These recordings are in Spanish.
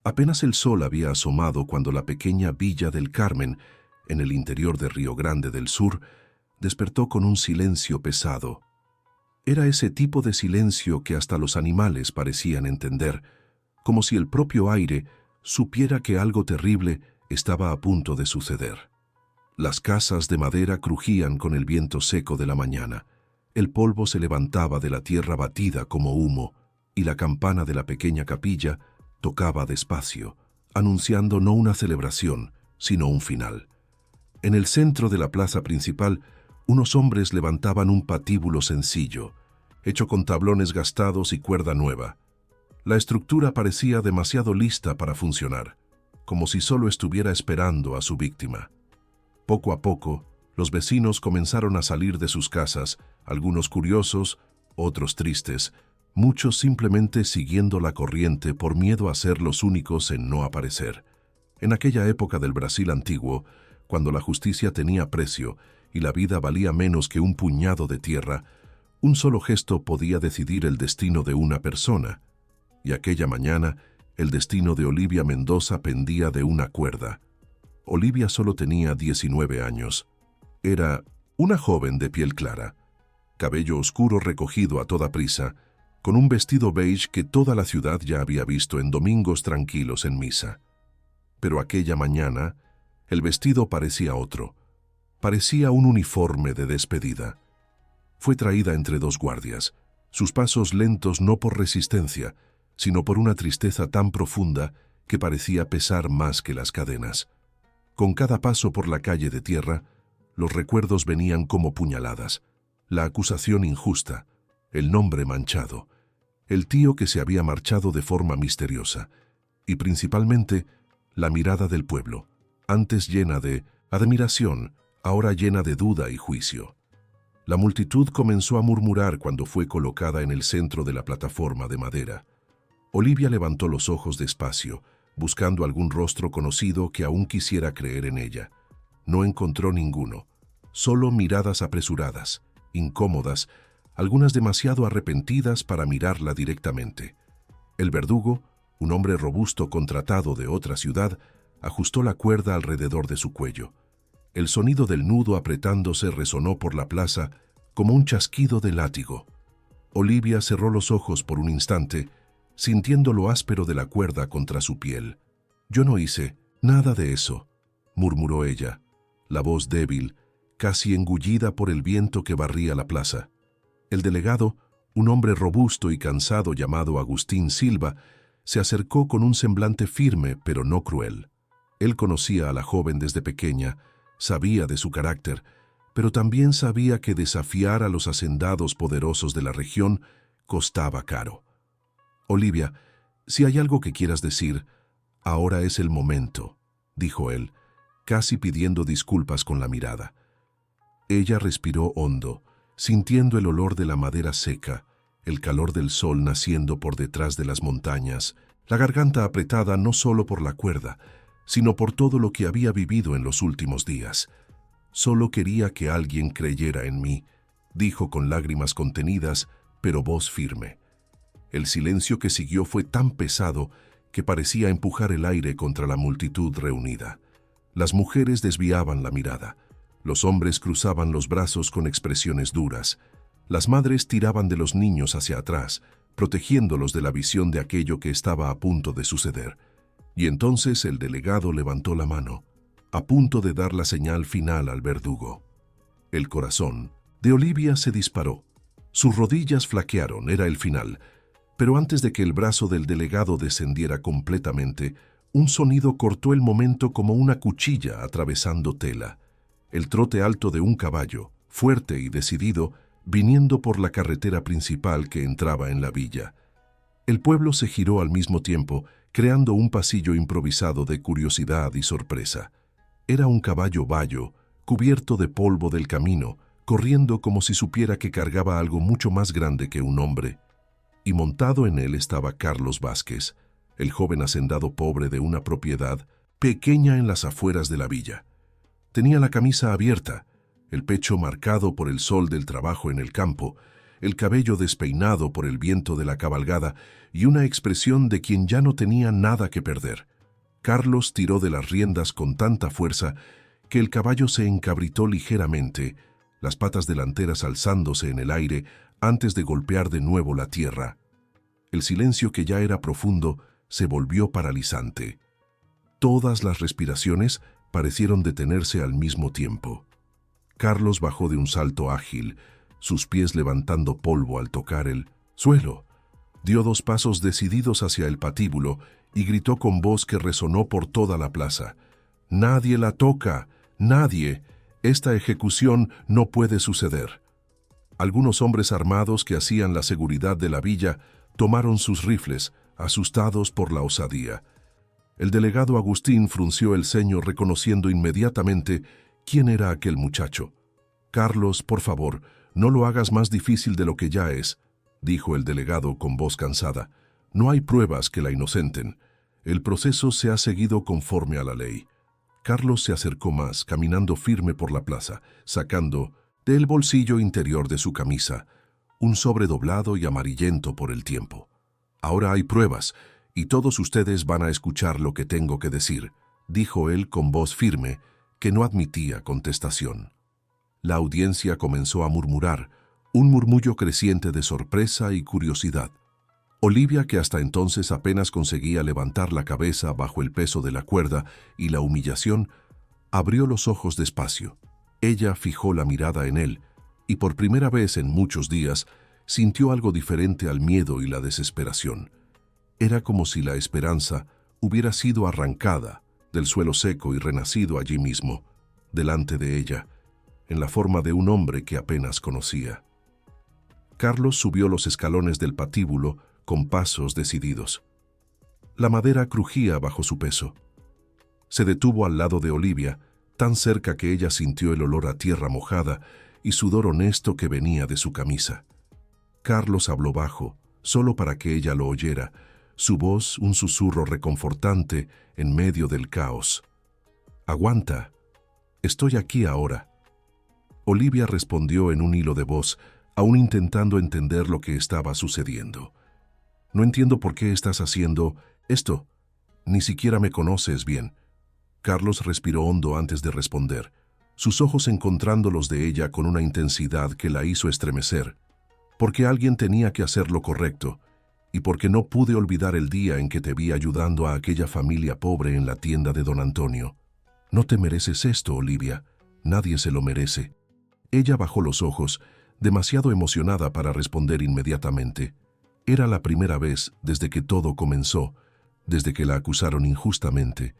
Apenas el sol había asomado cuando la pequeña Villa del Carmen, en el interior de Río Grande del Sur, despertó con un silencio pesado. Era ese tipo de silencio que hasta los animales parecían entender, como si el propio aire supiera que algo terrible estaba a punto de suceder. Las casas de madera crujían con el viento seco de la mañana. El polvo se levantaba de la tierra batida como humo, y la campana de la pequeña capilla tocaba despacio, anunciando no una celebración, sino un final. En el centro de la plaza principal, unos hombres levantaban un patíbulo sencillo, hecho con tablones gastados y cuerda nueva. La estructura parecía demasiado lista para funcionar, como si solo estuviera esperando a su víctima. Poco a poco, los vecinos comenzaron a salir de sus casas, algunos curiosos, otros tristes, muchos simplemente siguiendo la corriente por miedo a ser los únicos en no aparecer. En aquella época del Brasil antiguo, cuando la justicia tenía precio y la vida valía menos que un puñado de tierra, un solo gesto podía decidir el destino de una persona. Y aquella mañana, el destino de Olivia Mendoza pendía de una cuerda. Olivia solo tenía 19 años. Era una joven de piel clara, cabello oscuro recogido a toda prisa, con un vestido beige que toda la ciudad ya había visto en domingos tranquilos en misa. Pero aquella mañana, el vestido parecía otro. Parecía un uniforme de despedida. Fue traída entre dos guardias, sus pasos lentos no por resistencia, sino por una tristeza tan profunda que parecía pesar más que las cadenas. Con cada paso por la calle de tierra, los recuerdos venían como puñaladas. La acusación injusta, el nombre manchado, el tío que se había marchado de forma misteriosa, y principalmente la mirada del pueblo, antes llena de admiración, ahora llena de duda y juicio. La multitud comenzó a murmurar cuando fue colocada en el centro de la plataforma de madera. Olivia levantó los ojos despacio, buscando algún rostro conocido que aún quisiera creer en ella. No encontró ninguno, solo miradas apresuradas, incómodas, algunas demasiado arrepentidas para mirarla directamente. El verdugo, un hombre robusto contratado de otra ciudad, ajustó la cuerda alrededor de su cuello. El sonido del nudo apretándose resonó por la plaza como un chasquido de látigo. Olivia cerró los ojos por un instante, sintiendo lo áspero de la cuerda contra su piel. «Yo no hice nada de eso», murmuró ella, la voz débil, casi engullida por el viento que barría la plaza. El delegado, un hombre robusto y cansado llamado Agustín Silva, se acercó con un semblante firme pero no cruel. Él conocía a la joven desde pequeña, sabía de su carácter, pero también sabía que desafiar a los hacendados poderosos de la región costaba caro. «Olivia, si hay algo que quieras decir, ahora es el momento», dijo él, casi pidiendo disculpas con la mirada. Ella respiró hondo, sintiendo el olor de la madera seca, el calor del sol naciendo por detrás de las montañas, la garganta apretada no solo por la cuerda, sino por todo lo que había vivido en los últimos días. «Solo quería que alguien creyera en mí», dijo con lágrimas contenidas, pero voz firme. El silencio que siguió fue tan pesado que parecía empujar el aire contra la multitud reunida. Las mujeres desviaban la mirada. Los hombres cruzaban los brazos con expresiones duras. Las madres tiraban de los niños hacia atrás, protegiéndolos de la visión de aquello que estaba a punto de suceder. Y entonces el delegado levantó la mano, a punto de dar la señal final al verdugo. El corazón de Olivia se disparó. Sus rodillas flaquearon, era el final. Pero antes de que el brazo del delegado descendiera completamente, un sonido cortó el momento como una cuchilla atravesando tela. El trote alto de un caballo, fuerte y decidido, viniendo por la carretera principal que entraba en la villa. El pueblo se giró al mismo tiempo, creando un pasillo improvisado de curiosidad y sorpresa. Era un caballo bayo, cubierto de polvo del camino, corriendo como si supiera que cargaba algo mucho más grande que un hombre. Y montado en él estaba Carlos Vázquez, el joven hacendado pobre de una propiedad pequeña en las afueras de la villa. Tenía la camisa abierta, el pecho marcado por el sol del trabajo en el campo, el cabello despeinado por el viento de la cabalgada y una expresión de quien ya no tenía nada que perder. Carlos tiró de las riendas con tanta fuerza que el caballo se encabritó ligeramente, las patas delanteras alzándose en el aire antes de golpear de nuevo la tierra. El silencio, que ya era profundo, se volvió paralizante. Todas las respiraciones parecieron detenerse al mismo tiempo. Carlos bajó de un salto ágil, sus pies levantando polvo al tocar el suelo. Dio 2 pasos decididos hacia el patíbulo y gritó con voz que resonó por toda la plaza: «¡Nadie la toca! ¡Nadie! Esta ejecución no puede suceder». Algunos hombres armados que hacían la seguridad de la villa tomaron sus rifles, asustados por la osadía. El delegado Agustín frunció el ceño, reconociendo inmediatamente quién era aquel muchacho. «Carlos, por favor, no lo hagas más difícil de lo que ya es», dijo el delegado con voz cansada. «No hay pruebas que la inocenten. El proceso se ha seguido conforme a la ley». Carlos se acercó más, caminando firme por la plaza, sacando del bolsillo interior de su camisa un sobre doblado y amarillento por el tiempo. «Ahora hay pruebas, y todos ustedes van a escuchar lo que tengo que decir», dijo él con voz firme que no admitía contestación. La audiencia comenzó a murmurar, un murmullo creciente de sorpresa y curiosidad. Olivia, que hasta entonces apenas conseguía levantar la cabeza bajo el peso de la cuerda y la humillación, abrió los ojos despacio. Ella fijó la mirada en él, y por primera vez en muchos días sintió algo diferente al miedo y la desesperación. Era como si la esperanza hubiera sido arrancada del suelo seco y renacido allí mismo, delante de ella, en la forma de un hombre que apenas conocía. Carlos subió los escalones del patíbulo con pasos decididos. La madera crujía bajo su peso. Se detuvo al lado de Olivia, tan cerca que ella sintió el olor a tierra mojada y sudor honesto que venía de su camisa. Carlos habló bajo, solo para que ella lo oyera, su voz un susurro reconfortante en medio del caos. «Aguanta. Estoy aquí ahora». Olivia respondió en un hilo de voz, aún intentando entender lo que estaba sucediendo. «No entiendo por qué estás haciendo esto. Ni siquiera me conoces bien». Carlos respiró hondo antes de responder, sus ojos encontrando los de ella con una intensidad que la hizo estremecer. «Porque alguien tenía que hacer lo correcto, y porque no pude olvidar el día en que te vi ayudando a aquella familia pobre en la tienda de don Antonio. No te mereces esto, Olivia. Nadie se lo merece». Ella bajó los ojos, demasiado emocionada para responder inmediatamente. Era la primera vez desde que todo comenzó, desde que la acusaron injustamente,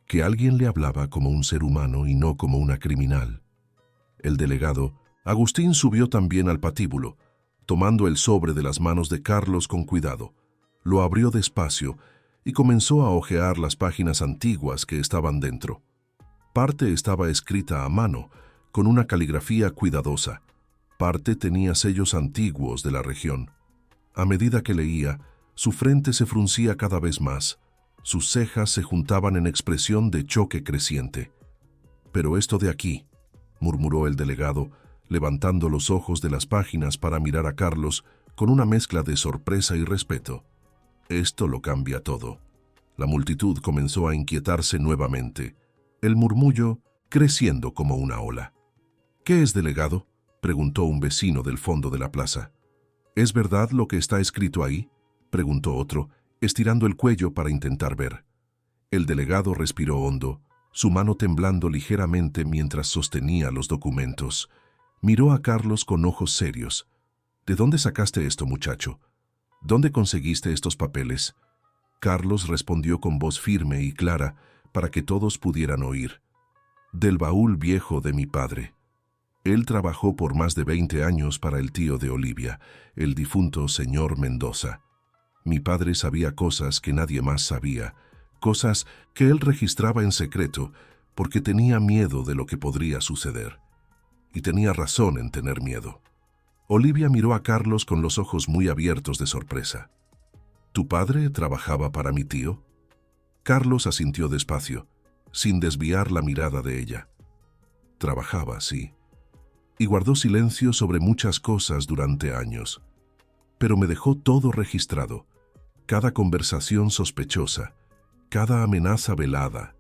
que alguien le hablaba como un ser humano y no como una criminal. El delegado, Agustín, subió también al patíbulo, tomando el sobre de las manos de Carlos con cuidado. Lo abrió despacio y comenzó a hojear las páginas antiguas que estaban dentro. Parte estaba escrita a mano, con una caligrafía cuidadosa. Parte tenía sellos antiguos de la región. A medida que leía, su frente se fruncía cada vez más. Sus cejas se juntaban en expresión de choque creciente. «Pero esto de aquí», murmuró el delegado, levantando los ojos de las páginas para mirar a Carlos con una mezcla de sorpresa y respeto. «Esto lo cambia todo». La multitud comenzó a inquietarse nuevamente, el murmullo creciendo como una ola. «¿Qué es, delegado?», preguntó un vecino del fondo de la plaza. «¿Es verdad lo que está escrito ahí?», preguntó otro, estirando el cuello para intentar ver. El delegado respiró hondo, su mano temblando ligeramente mientras sostenía los documentos. Miró a Carlos con ojos serios. «¿De dónde sacaste esto, muchacho? ¿Dónde conseguiste estos papeles?». Carlos respondió con voz firme y clara para que todos pudieran oír. «Del baúl viejo de mi padre». Él trabajó por más de 20 años para el tío de Olivia, el difunto señor Mendoza. Mi padre sabía cosas que nadie más sabía, cosas que él registraba en secreto porque tenía miedo de lo que podría suceder. Y tenía razón en tener miedo. Olivia miró a Carlos con los ojos muy abiertos de sorpresa. «¿Tu padre trabajaba para mi tío?». Carlos asintió despacio, sin desviar la mirada de ella. «Trabajaba, sí. y guardó silencio sobre muchas cosas durante años. Pero me dejó todo registrado, cada conversación sospechosa, cada amenaza velada,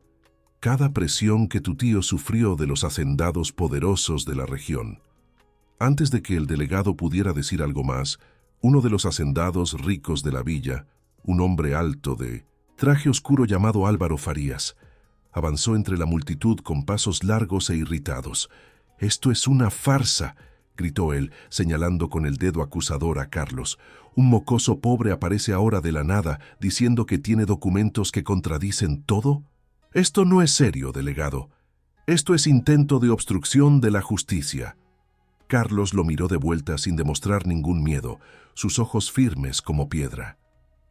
cada presión que tu tío sufrió de los hacendados poderosos de la región. Antes de que el delegado pudiera decir algo más, uno de los hacendados ricos de la villa, un hombre alto de traje oscuro llamado Álvaro Farías, avanzó entre la multitud con pasos largos e irritados. «¡Esto es una farsa!», gritó él, señalando con el dedo acusador a Carlos. «Un mocoso pobre aparece ahora de la nada, diciendo que tiene documentos que contradicen todo. Esto no es serio, delegado. Esto es intento de obstrucción de la justicia». Carlos lo miró de vuelta sin demostrar ningún miedo, sus ojos firmes como piedra.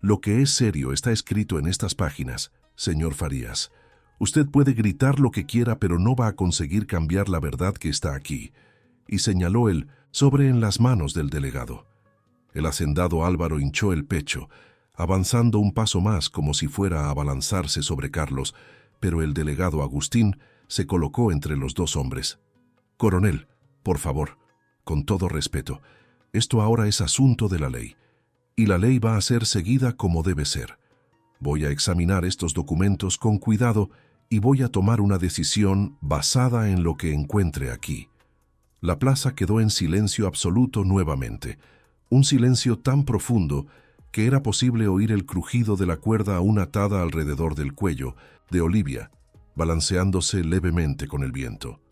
«Lo que es serio está escrito en estas páginas, señor Farías. Usted puede gritar lo que quiera, pero no va a conseguir cambiar la verdad que está aquí», y señaló el sobre en las manos del delegado. El hacendado Álvaro hinchó el pecho, avanzando un paso más como si fuera a abalanzarse sobre Carlos, pero el delegado Agustín se colocó entre los dos hombres. «Coronel, por favor, con todo respeto, esto ahora es asunto de la ley, y la ley va a ser seguida como debe ser. Voy a examinar estos documentos con cuidado y voy a tomar una decisión basada en lo que encuentre aquí». La plaza quedó en silencio absoluto nuevamente, un silencio tan profundo que era posible oír el crujido de la cuerda aún atada alrededor del cuello de Olivia, balanceándose levemente con el viento.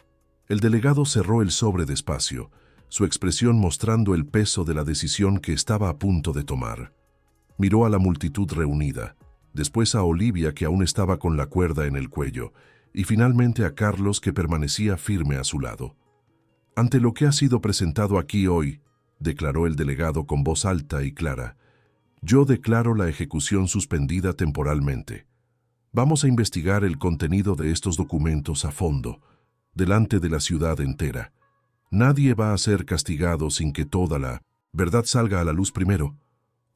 El delegado cerró el sobre despacio, su expresión mostrando el peso de la decisión que estaba a punto de tomar. Miró a la multitud reunida, después a Olivia, que aún estaba con la cuerda en el cuello, y finalmente a Carlos, que permanecía firme a su lado. «Ante lo que ha sido presentado aquí hoy», declaró el delegado con voz alta y clara, «yo declaro la ejecución suspendida temporalmente. Vamos a investigar el contenido de estos documentos a fondo, delante de la ciudad entera. Nadie va a ser castigado sin que toda la verdad salga a la luz primero».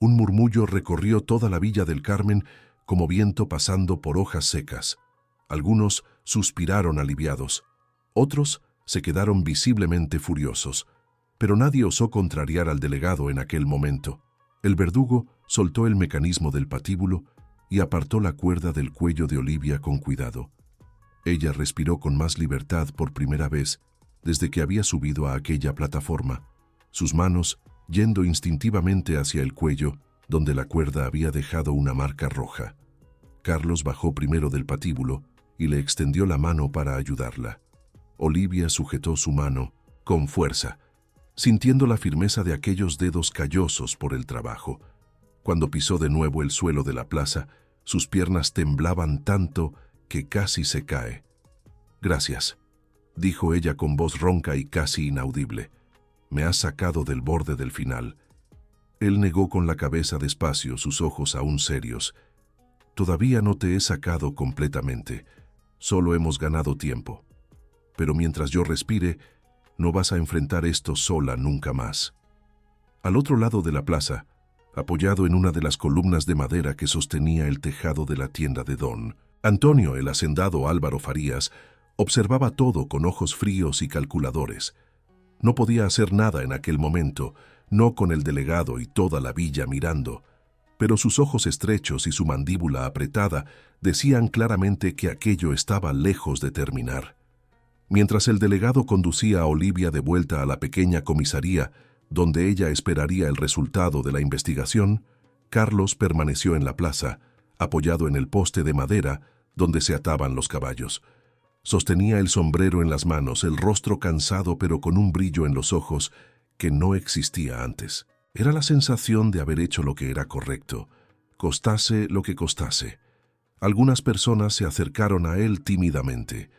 Un murmullo recorrió toda la Villa del Carmen como viento pasando por hojas secas. Algunos suspiraron aliviados, otros se quedaron visiblemente furiosos, pero nadie osó contrariar al delegado en aquel momento. El verdugo soltó el mecanismo del patíbulo y apartó la cuerda del cuello de Olivia con cuidado. Ella respiró con más libertad por primera vez desde que había subido a aquella plataforma, sus manos yendo instintivamente hacia el cuello, donde la cuerda había dejado una marca roja. Carlos bajó primero del patíbulo y le extendió la mano para ayudarla. Olivia sujetó su mano con fuerza, sintiendo la firmeza de aquellos dedos callosos por el trabajo. Cuando pisó de nuevo el suelo de la plaza, sus piernas temblaban tanto que casi se cae. «Gracias», dijo ella con voz ronca y casi inaudible. «Me has sacado del borde del final». Él negó con la cabeza despacio, sus ojos aún serios. «Todavía no te he sacado completamente. Solo hemos ganado tiempo. Pero mientras yo respire, no vas a enfrentar esto sola nunca más». Al otro lado de la plaza, apoyado en una de las columnas de madera que sostenía el tejado de la tienda de Don Antonio, el hacendado Álvaro Farías, observaba todo con ojos fríos y calculadores. No podía hacer nada en aquel momento, no con el delegado y toda la villa mirando, pero sus ojos estrechos y su mandíbula apretada decían claramente que aquello estaba lejos de terminar. Mientras el delegado conducía a Olivia de vuelta a la pequeña comisaría, donde ella esperaría el resultado de la investigación, Carlos permaneció en la plaza, apoyado en el poste de madera donde se ataban los caballos. Sostenía el sombrero en las manos, el rostro cansado pero con un brillo en los ojos que no existía antes. Era la sensación de haber hecho lo que era correcto, costase lo que costase. Algunas personas se acercaron a él tímidamente.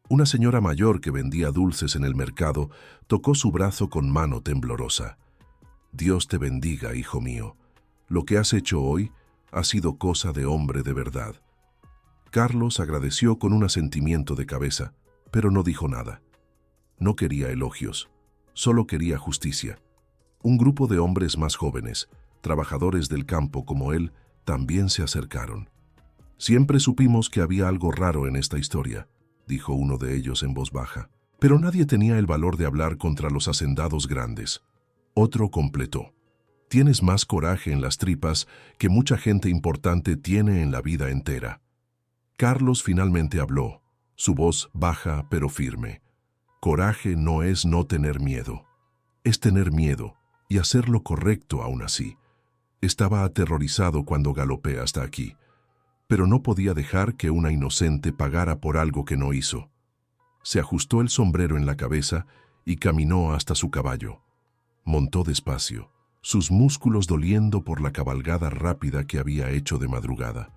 Una señora mayor que vendía dulces en el mercado tocó su brazo con mano temblorosa. «Dios te bendiga, hijo mío. Lo que has hecho hoy ha sido cosa de hombre de verdad». Carlos agradeció con un asentimiento de cabeza, pero no dijo nada. No quería elogios, solo quería justicia. Un grupo de hombres más jóvenes, trabajadores del campo como él, también se acercaron. «Siempre supimos que había algo raro en esta historia», dijo uno de ellos en voz baja. Pero nadie tenía el valor de hablar contra los hacendados grandes. Otro completó: tienes más coraje en las tripas que mucha gente importante tiene en la vida entera. Carlos finalmente habló, su voz baja pero firme. Coraje no es no tener miedo. Es tener miedo y hacer lo correcto aún así. Estaba aterrorizado cuando galopé hasta aquí, pero no podía dejar que una inocente pagara por algo que no hizo. Se ajustó el sombrero en la cabeza y caminó hasta su caballo. Montó despacio, sus músculos doliendo por la cabalgada rápida que había hecho de madrugada.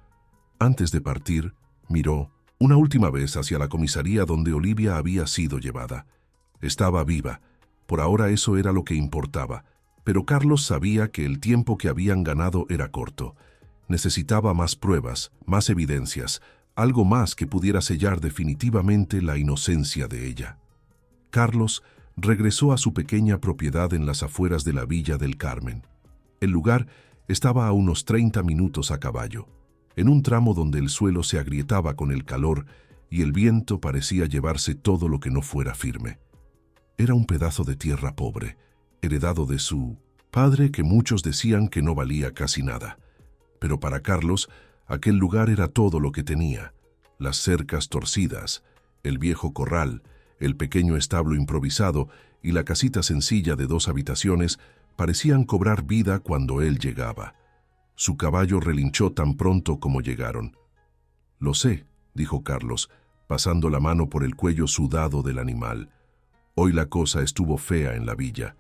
Antes de partir, miró una última vez hacia la comisaría donde Olivia había sido llevada. Estaba viva. Por ahora eso era lo que importaba, pero Carlos sabía que el tiempo que habían ganado era corto. Necesitaba más pruebas, más evidencias, algo más que pudiera sellar definitivamente la inocencia de ella. Carlos regresó a su pequeña propiedad en las afueras de la Villa del Carmen. El lugar estaba a unos 30 minutos a caballo, en un tramo donde el suelo se agrietaba con el calor y el viento parecía llevarse todo lo que no fuera firme. Era un pedazo de tierra pobre, heredado de su padre, que muchos decían que no valía casi nada. Pero para Carlos, aquel lugar era todo lo que tenía: las cercas torcidas, el viejo corral, el pequeño establo improvisado y la casita sencilla de 2 habitaciones parecían cobrar vida cuando él llegaba. Su caballo relinchó tan pronto como llegaron. «Lo sé», dijo Carlos, pasando la mano por el cuello sudado del animal. «Hoy la cosa estuvo fea en la villa,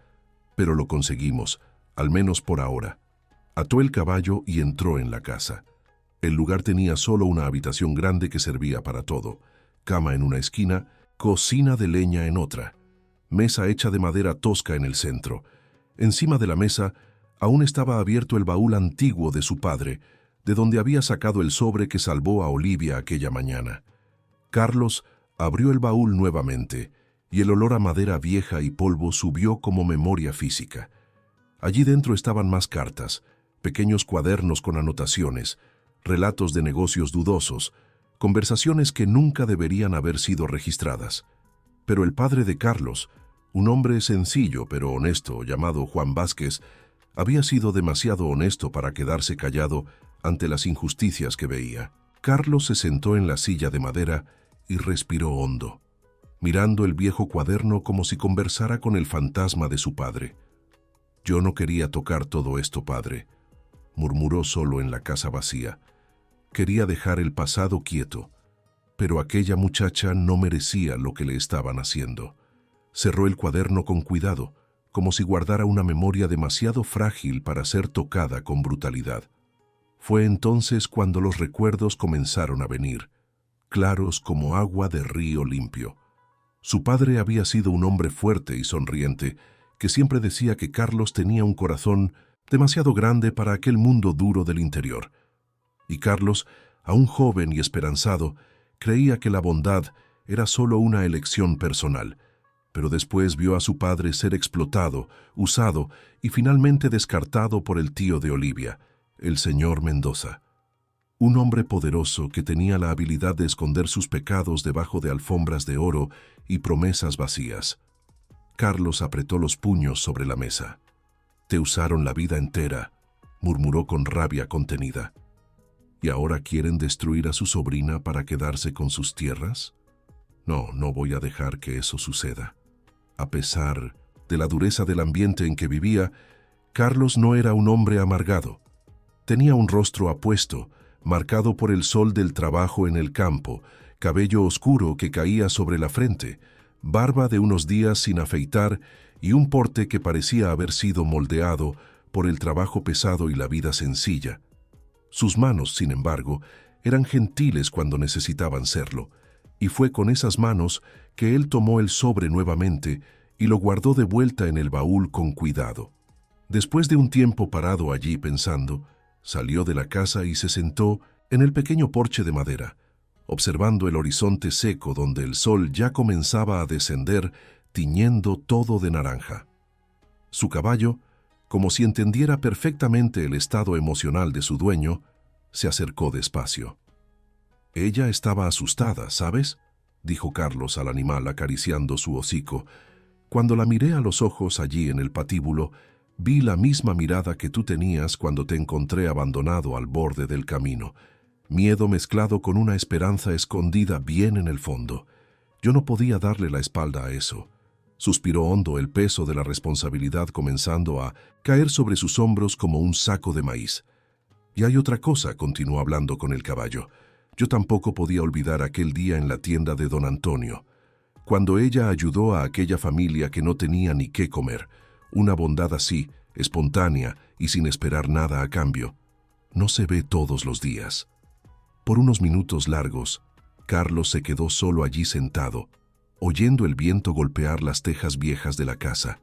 pero lo conseguimos, al menos por ahora». Ató el caballo y entró en la casa. El lugar tenía solo una habitación grande que servía para todo: cama en una esquina, cocina de leña en otra, mesa hecha de madera tosca en el centro. Encima de la mesa aún estaba abierto el baúl antiguo de su padre, de donde había sacado el sobre que salvó a Olivia aquella mañana. Carlos abrió el baúl nuevamente, y el olor a madera vieja y polvo subió como memoria física. Allí dentro estaban más cartas, pequeños cuadernos con anotaciones, relatos de negocios dudosos, conversaciones que nunca deberían haber sido registradas. Pero el padre de Carlos, un hombre sencillo pero honesto llamado Juan Vázquez, había sido demasiado honesto para quedarse callado ante las injusticias que veía. Carlos se sentó en la silla de madera y respiró hondo, mirando el viejo cuaderno como si conversara con el fantasma de su padre. «Yo no quería tocar todo esto, padre», murmuró solo en la casa vacía. Quería dejar el pasado quieto, pero aquella muchacha no merecía lo que le estaban haciendo. Cerró el cuaderno con cuidado, como si guardara una memoria demasiado frágil para ser tocada con brutalidad. Fue entonces cuando los recuerdos comenzaron a venir, claros como agua de río limpio. Su padre había sido un hombre fuerte y sonriente, que siempre decía que Carlos tenía un corazón demasiado grande para aquel mundo duro del interior. Y Carlos, aún joven y esperanzado, creía que la bondad era solo una elección personal, pero después vio a su padre ser explotado, usado y finalmente descartado por el tío de Olivia, el señor Mendoza. Un hombre poderoso que tenía la habilidad de esconder sus pecados debajo de alfombras de oro y promesas vacías. Carlos apretó los puños sobre la mesa. «Te usaron la vida entera», murmuró con rabia contenida. «¿Y ahora quieren destruir a su sobrina para quedarse con sus tierras? No, no voy a dejar que eso suceda». A pesar de la dureza del ambiente en que vivía, Carlos no era un hombre amargado. Tenía un rostro apuesto, marcado por el sol del trabajo en el campo, cabello oscuro que caía sobre la frente, barba de unos días sin afeitar y un porte que parecía haber sido moldeado por el trabajo pesado y la vida sencilla. Sus manos, sin embargo, eran gentiles cuando necesitaban serlo, y fue con esas manos que él tomó el sobre nuevamente y lo guardó de vuelta en el baúl con cuidado. Después de un tiempo parado allí pensando, salió de la casa y se sentó en el pequeño porche de madera, observando el horizonte seco donde el sol ya comenzaba a descender, tiñendo todo de naranja. Su caballo, como si entendiera perfectamente el estado emocional de su dueño, se acercó despacio. Ella estaba asustada, ¿sabes? dijo Carlos al animal acariciando su hocico. Cuando la miré a los ojos allí en el patíbulo, vi la misma mirada que tú tenías cuando te encontré abandonado al borde del camino. Miedo mezclado con una esperanza escondida bien en el fondo. Yo no podía darle la espalda a eso. Suspiró hondo, el peso de la responsabilidad comenzando a caer sobre sus hombros como un saco de maíz. Y hay otra cosa, continuó hablando con el caballo. Yo tampoco podía olvidar aquel día en la tienda de don Antonio, cuando ella ayudó a aquella familia que no tenía ni qué comer. Una bondad así, espontánea y sin esperar nada a cambio, no se ve todos los días. Por unos minutos largos, Carlos se quedó solo allí sentado, oyendo el viento golpear las tejas viejas de la casa,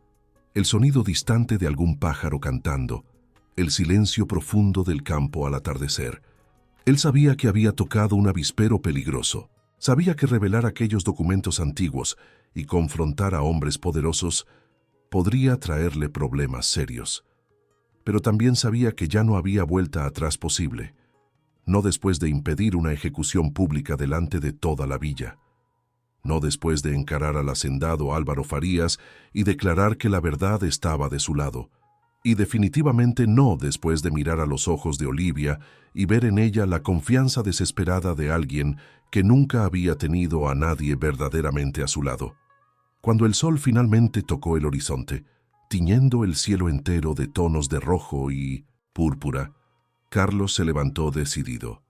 el sonido distante de algún pájaro cantando, el silencio profundo del campo al atardecer. Él sabía que había tocado un avispero peligroso, sabía que revelar aquellos documentos antiguos y confrontar a hombres poderosos podría traerle problemas serios. Pero también sabía que ya no había vuelta atrás posible, no después de impedir una ejecución pública delante de toda la villa, no después de encarar al hacendado Álvaro Farías y declarar que la verdad estaba de su lado, y definitivamente no después de mirar a los ojos de Olivia y ver en ella la confianza desesperada de alguien que nunca había tenido a nadie verdaderamente a su lado. Cuando el sol finalmente tocó el horizonte, tiñendo el cielo entero de tonos de rojo y púrpura, Carlos se levantó decidido.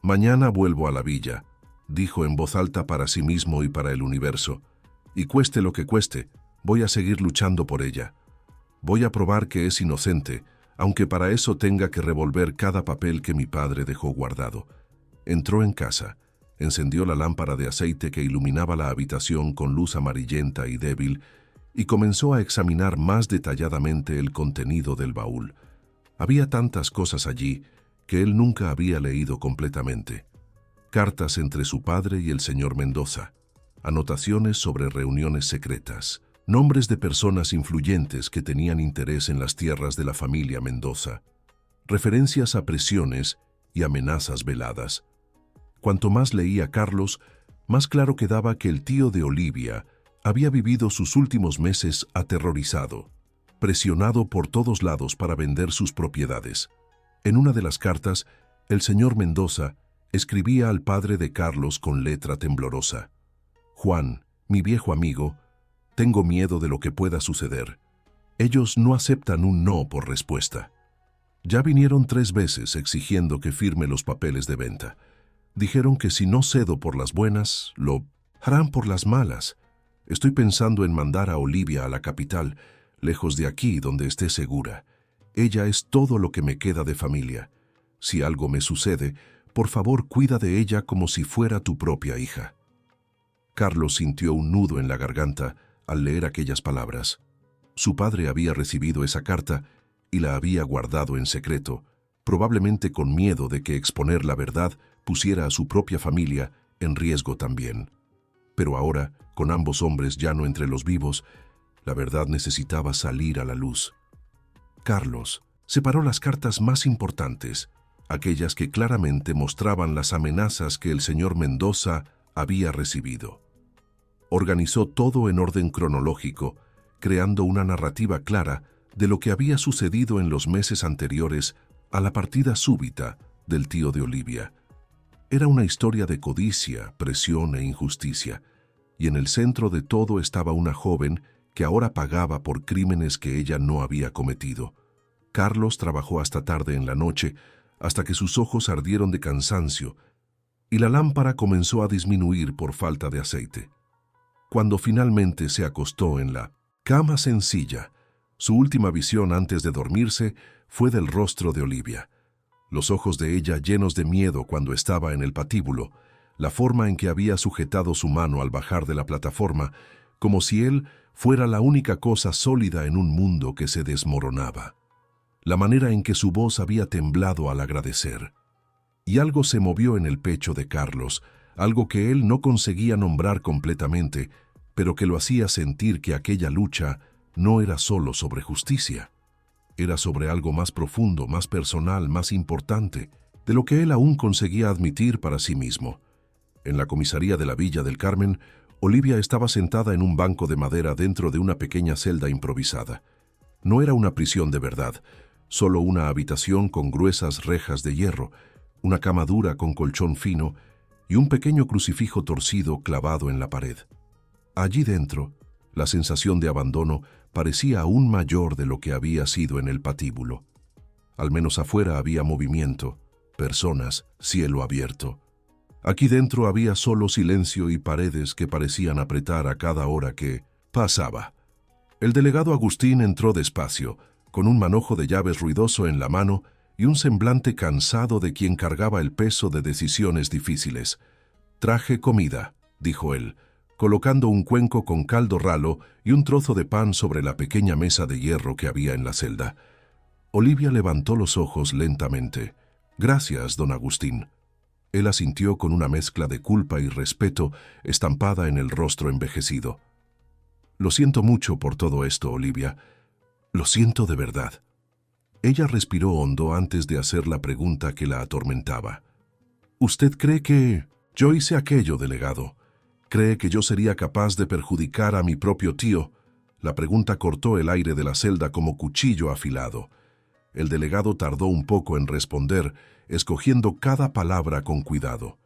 «Mañana vuelvo a la villa», dijo en voz alta para sí mismo y para el universo, «y cueste lo que cueste, voy a seguir luchando por ella. Voy a probar que es inocente, aunque para eso tenga que revolver cada papel que mi padre dejó guardado». Entró en casa, encendió la lámpara de aceite que iluminaba la habitación con luz amarillenta y débil y comenzó a examinar más detalladamente el contenido del baúl. Había tantas cosas allí que él nunca había leído completamente. Cartas entre su padre y el señor Mendoza, anotaciones sobre reuniones secretas, nombres de personas influyentes que tenían interés en las tierras de la familia Mendoza, referencias a presiones y amenazas veladas. Cuanto más leía Carlos, más claro quedaba que el tío de Olivia había vivido sus últimos meses aterrorizado, presionado por todos lados para vender sus propiedades. En una de las cartas, el señor Mendoza escribía al padre de Carlos con letra temblorosa: «Juan, mi viejo amigo, tengo miedo de lo que pueda suceder. Ellos no aceptan un no por respuesta. Ya vinieron 3 veces exigiendo que firme los papeles de venta. Dijeron que si no cedo por las buenas, lo harán por las malas. Estoy pensando en mandar a Olivia a la capital, lejos de aquí, donde esté segura. Ella es todo lo que me queda de familia. Si algo me sucede, por favor cuida de ella como si fuera tu propia hija». Carlos sintió un nudo en la garganta al leer aquellas palabras. Su padre había recibido esa carta y la había guardado en secreto, probablemente con miedo de que exponer la verdad pusiera a su propia familia en riesgo también. Pero ahora, con ambos hombres ya no entre los vivos, la verdad necesitaba salir a la luz. Carlos separó las cartas más importantes, aquellas que claramente mostraban las amenazas que el señor Mendoza había recibido. Organizó todo en orden cronológico, creando una narrativa clara de lo que había sucedido en los meses anteriores a la partida súbita del tío de Olivia. Era una historia de codicia, presión e injusticia, y en el centro de todo estaba una joven que ahora pagaba por crímenes que ella no había cometido. Carlos trabajó hasta tarde en la noche, hasta que sus ojos ardieron de cansancio, y la lámpara comenzó a disminuir por falta de aceite. Cuando finalmente se acostó en la cama sencilla, su última visión antes de dormirse fue del rostro de Olivia. Los ojos de ella llenos de miedo cuando estaba en el patíbulo, la forma en que había sujetado su mano al bajar de la plataforma, como si él fuera la única cosa sólida en un mundo que se desmoronaba. La manera en que su voz había temblado al agradecer. Y algo se movió en el pecho de Carlos, algo que él no conseguía nombrar completamente, pero que lo hacía sentir que aquella lucha no era solo sobre justicia. Era sobre algo más profundo, más personal, más importante, de lo que él aún conseguía admitir para sí mismo. En la comisaría de la Villa del Carmen, Olivia estaba sentada en un banco de madera dentro de una pequeña celda improvisada. No era una prisión de verdad, solo una habitación con gruesas rejas de hierro, una cama dura con colchón fino y un pequeño crucifijo torcido clavado en la pared. Allí dentro, la sensación de abandono parecía aún mayor de lo que había sido en el patíbulo. Al menos afuera había movimiento, personas, cielo abierto. Aquí dentro había solo silencio y paredes que parecían apretar a cada hora que pasaba. El delegado Agustín entró despacio, con un manojo de llaves ruidoso en la mano y un semblante cansado de quien cargaba el peso de decisiones difíciles. «Traje comida», dijo él, colocando un cuenco con caldo ralo y un trozo de pan sobre la pequeña mesa de hierro que había en la celda. Olivia levantó los ojos lentamente. «Gracias, don Agustín». Él asintió con una mezcla de culpa y respeto estampada en el rostro envejecido. «Lo siento mucho por todo esto, Olivia. Lo siento de verdad». Ella respiró hondo antes de hacer la pregunta que la atormentaba. «¿Usted cree que yo hice aquello, delegado? ¿Cree que yo sería capaz de perjudicar a mi propio tío?» La pregunta cortó el aire de la celda como cuchillo afilado. El delegado tardó un poco en responder, escogiendo cada palabra con cuidado.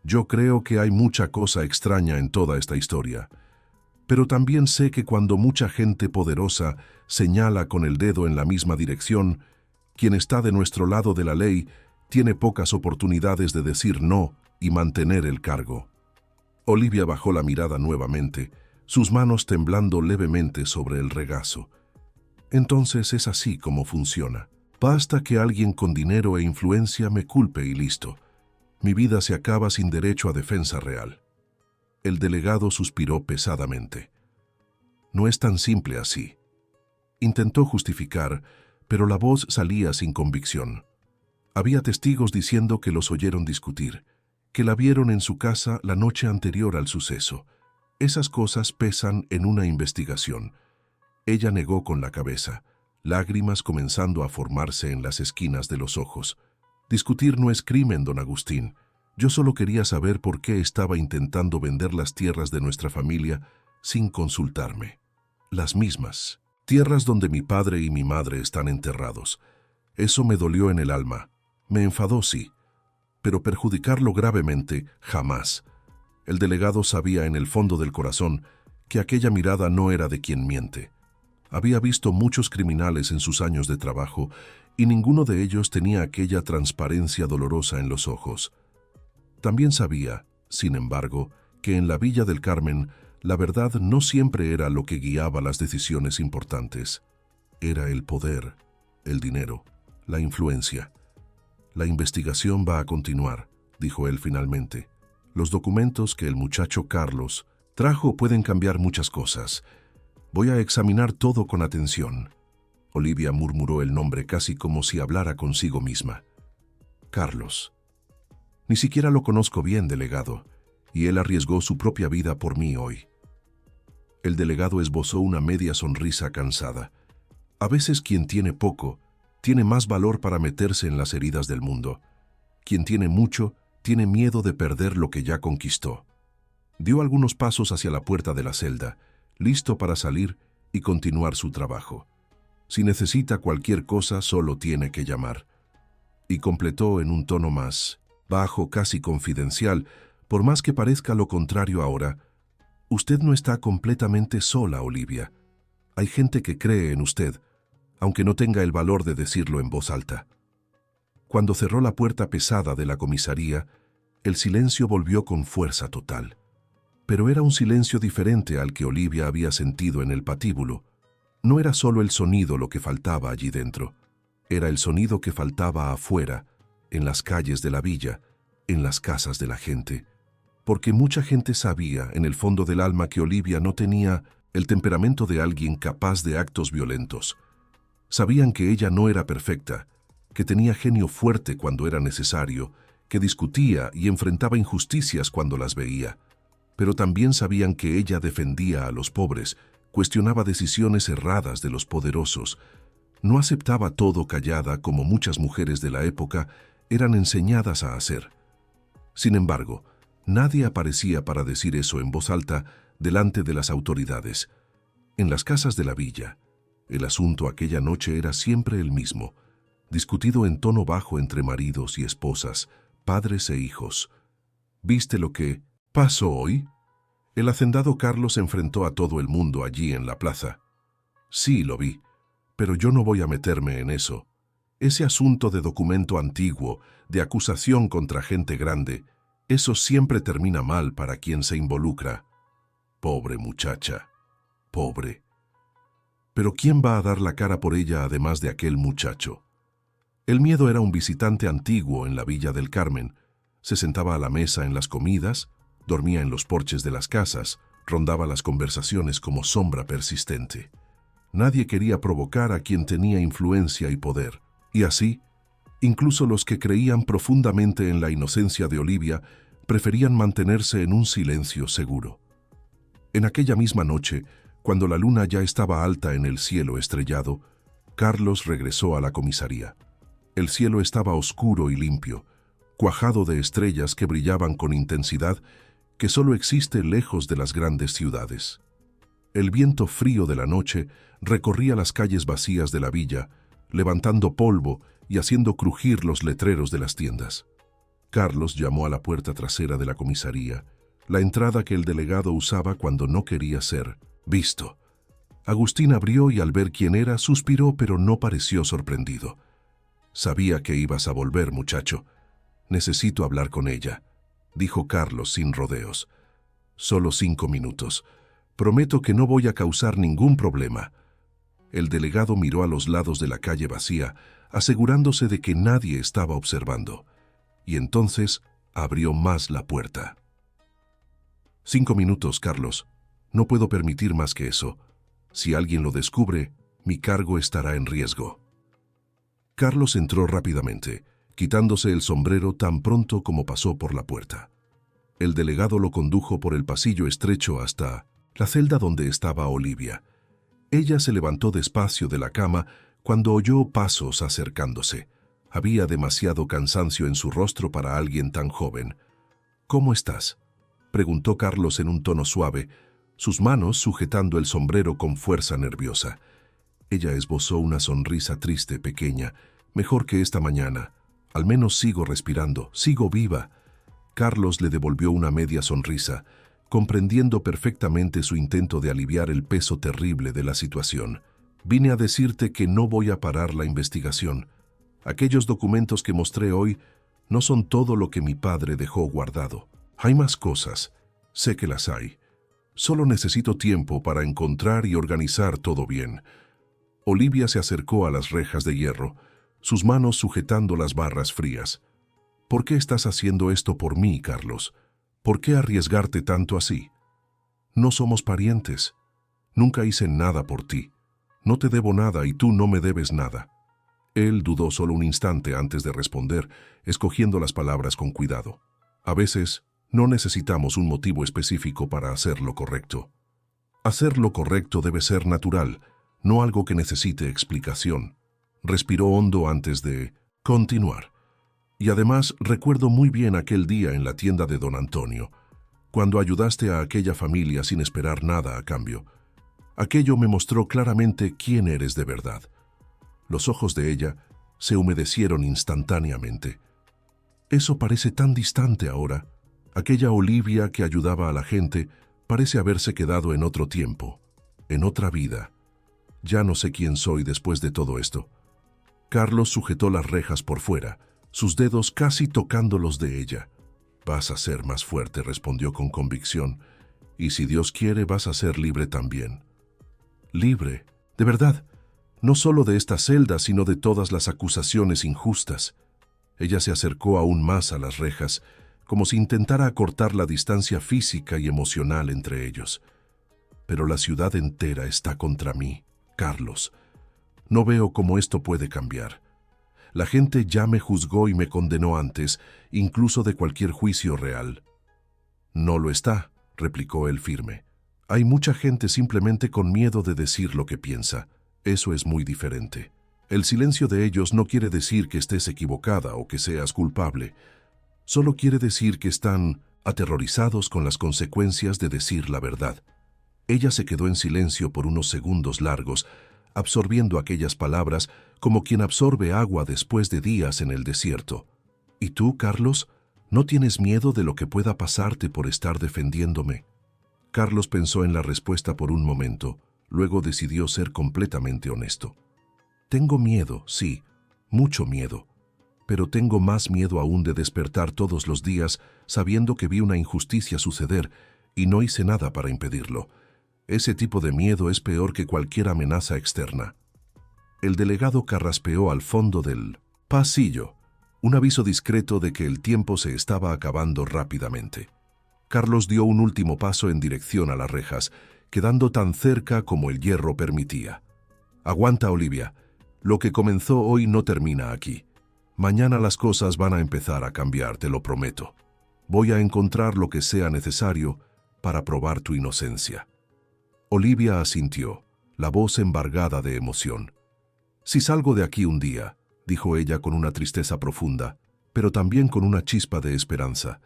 «Yo creo que hay mucha cosa extraña en toda esta historia. Pero también sé que cuando mucha gente poderosa señala con el dedo en la misma dirección, quien está de nuestro lado de la ley tiene pocas oportunidades de decir no y mantener el cargo». Olivia bajó la mirada nuevamente, sus manos temblando levemente sobre el regazo. «Entonces es así como funciona. Basta que alguien con dinero e influencia me culpe y listo. Mi vida se acaba sin derecho a defensa real». El delegado suspiró pesadamente. «No es tan simple así». Intentó justificar, pero la voz salía sin convicción. Había testigos diciendo que los oyeron discutir, que la vieron en su casa la noche anterior al suceso. Esas cosas pesan en una investigación. Ella negó con la cabeza, lágrimas comenzando a formarse en las esquinas de los ojos. «Discutir no es crimen, don Agustín. Yo solo quería saber por qué estaba intentando vender las tierras de nuestra familia sin consultarme. Las mismas. Tierras donde mi padre y mi madre están enterrados. Eso me dolió en el alma. Me enfadó, sí. Pero perjudicarlo gravemente, jamás». El delegado sabía en el fondo del corazón que aquella mirada no era de quien miente. Había visto muchos criminales en sus años de trabajo y ninguno de ellos tenía aquella transparencia dolorosa en los ojos. También sabía, sin embargo, que en la Villa del Carmen la verdad no siempre era lo que guiaba las decisiones importantes. Era el poder, el dinero, la influencia. «La investigación va a continuar», dijo él finalmente. «Los documentos que el muchacho Carlos trajo pueden cambiar muchas cosas. Voy a examinar todo con atención». Olivia murmuró el nombre casi como si hablara consigo misma. «Carlos. Ni siquiera lo conozco bien, delegado, y él arriesgó su propia vida por mí hoy». El delegado esbozó una media sonrisa cansada. A veces quien tiene poco tiene más valor para meterse en las heridas del mundo. Quien tiene mucho tiene miedo de perder lo que ya conquistó. Dio algunos pasos hacia la puerta de la celda, listo para salir y continuar su trabajo. Si necesita cualquier cosa, solo tiene que llamar. Y completó en un tono más bajo, casi confidencial, por más que parezca lo contrario ahora: «Usted no está completamente sola, Olivia. Hay gente que cree en usted, aunque no tenga el valor de decirlo en voz alta». Cuando cerró la puerta pesada de la comisaría, el silencio volvió con fuerza total. Pero era un silencio diferente al que Olivia había sentido en el patíbulo. No era solo el sonido lo que faltaba allí dentro. Era el sonido que faltaba afuera, en las calles de la villa, en las casas de la gente. Porque mucha gente sabía en el fondo del alma que Olivia no tenía el temperamento de alguien capaz de actos violentos. Sabían que ella no era perfecta, que tenía genio fuerte cuando era necesario, que discutía y enfrentaba injusticias cuando las veía. Pero también sabían que ella defendía a los pobres, cuestionaba decisiones erradas de los poderosos. No aceptaba todo callada como muchas mujeres de la época eran enseñadas a hacer. Sin embargo, Nadie aparecía para decir eso en voz alta delante de las autoridades. En las casas de la villa, el asunto aquella noche era siempre el mismo, discutido en tono bajo entre maridos y esposas, padres e hijos. ¿Viste lo que pasó hoy? El hacendado Carlos enfrentó a todo el mundo allí en la plaza. Sí, lo vi, pero yo no voy a meterme en eso. Ese asunto de documento antiguo, de acusación contra gente grande, eso siempre termina mal para quien se involucra. Pobre muchacha, pobre. Pero ¿quién va a dar la cara por ella además de aquel muchacho? El miedo era un visitante antiguo en la Villa del Carmen. Se sentaba a la mesa en las comidas, dormía en los porches de las casas, rondaba las conversaciones como sombra persistente. Nadie quería provocar a quien tenía influencia y poder. Y así, incluso los que creían profundamente en la inocencia de Olivia preferían mantenerse en un silencio seguro. En aquella misma noche, cuando la luna ya estaba alta en el cielo estrellado, Carlos regresó a la comisaría. El cielo estaba oscuro y limpio, cuajado de estrellas que brillaban con intensidad que solo existe lejos de las grandes ciudades. El viento frío de la noche recorría las calles vacías de la villa, levantando polvo y haciendo crujir los letreros de las tiendas. Carlos llamó a la puerta trasera de la comisaría, la entrada que el delegado usaba cuando no quería ser visto. Agustín abrió y al ver quién era, suspiró, pero no pareció sorprendido. «Sabía que ibas a volver, muchacho. Necesito hablar con ella», dijo Carlos sin rodeos. «Solo 5 minutos. Prometo que no voy a causar ningún problema». El delegado miró a los lados de la calle vacía, asegurándose de que nadie estaba observando, y entonces abrió más la puerta. «5 minutos, Carlos. No puedo permitir más que eso. Si alguien lo descubre, mi cargo estará en riesgo». Carlos entró rápidamente, quitándose el sombrero tan pronto como pasó por la puerta. El delegado lo condujo por el pasillo estrecho hasta la celda donde estaba Olivia. Ella se levantó despacio de la cama cuando oyó pasos acercándose. Había demasiado cansancio en su rostro para alguien tan joven. «¿Cómo estás?», preguntó Carlos en un tono suave, sus manos sujetando el sombrero con fuerza nerviosa. Ella esbozó una sonrisa triste, pequeña. «Mejor que esta mañana. Al menos sigo respirando, sigo viva». Carlos le devolvió una media sonrisa, comprendiendo perfectamente su intento de aliviar el peso terrible de la situación. «Vine a decirte que no voy a parar la investigación. Aquellos documentos que mostré hoy no son todo lo que mi padre dejó guardado. Hay más cosas. Sé que las hay. Solo necesito tiempo para encontrar y organizar todo bien». Olivia se acercó a las rejas de hierro, sus manos sujetando las barras frías. «¿Por qué estás haciendo esto por mí, Carlos? ¿Por qué arriesgarte tanto así? No somos parientes. Nunca hice nada por ti. No te debo nada y tú no me debes nada». Él dudó solo un instante antes de responder, escogiendo las palabras con cuidado. A veces, no necesitamos un motivo específico para hacer lo correcto. Hacer lo correcto debe ser natural, no algo que necesite explicación. Respiró hondo antes de continuar. «Y además recuerdo muy bien aquel día en la tienda de don Antonio, cuando ayudaste a aquella familia sin esperar nada a cambio. Aquello me mostró claramente quién eres de verdad». Los ojos de ella se humedecieron instantáneamente. «Eso parece tan distante ahora. Aquella Olivia que ayudaba a la gente parece haberse quedado en otro tiempo, en otra vida. Ya no sé quién soy después de todo esto». Carlos sujetó las rejas por fuera, sus dedos casi tocando los de ella. «Vas a ser más fuerte», respondió con convicción, «y si Dios quiere vas a ser libre también». «Libre, de verdad, no solo de esta celda, sino de todas las acusaciones injustas». Ella se acercó aún más a las rejas, como si intentara acortar la distancia física y emocional entre ellos. «Pero la ciudad entera está contra mí, Carlos. No veo cómo esto puede cambiar. La gente ya me juzgó y me condenó antes, incluso de cualquier juicio real». «No lo está», replicó él firme. «Hay mucha gente simplemente con miedo de decir lo que piensa. Eso es muy diferente. El silencio de ellos no quiere decir que estés equivocada o que seas culpable. Solo quiere decir que están aterrorizados con las consecuencias de decir la verdad. Ella se quedó en silencio por unos segundos largos, absorbiendo aquellas palabras como quien absorbe agua después de días en el desierto. ¿Y tú, Carlos? ¿No tienes miedo de lo que pueda pasarte por estar defendiéndome? Carlos pensó en la respuesta por un momento, luego decidió ser completamente honesto. Tengo miedo, sí, mucho miedo, pero tengo más miedo aún de despertar todos los días sabiendo que vi una injusticia suceder y no hice nada para impedirlo. Ese tipo de miedo es peor que cualquier amenaza externa. El delegado carraspeó al fondo del pasillo, un aviso discreto de que el tiempo se estaba acabando rápidamente. Carlos dio un último paso en dirección a las rejas, quedando tan cerca como el hierro permitía. Aguanta, Olivia. Lo que comenzó hoy no termina aquí. Mañana las cosas van a empezar a cambiar, te lo prometo. Voy a encontrar lo que sea necesario para probar tu inocencia. Olivia asintió, la voz embargada de emoción. Si salgo de aquí un día, dijo ella con una tristeza profunda, pero también con una chispa de esperanza,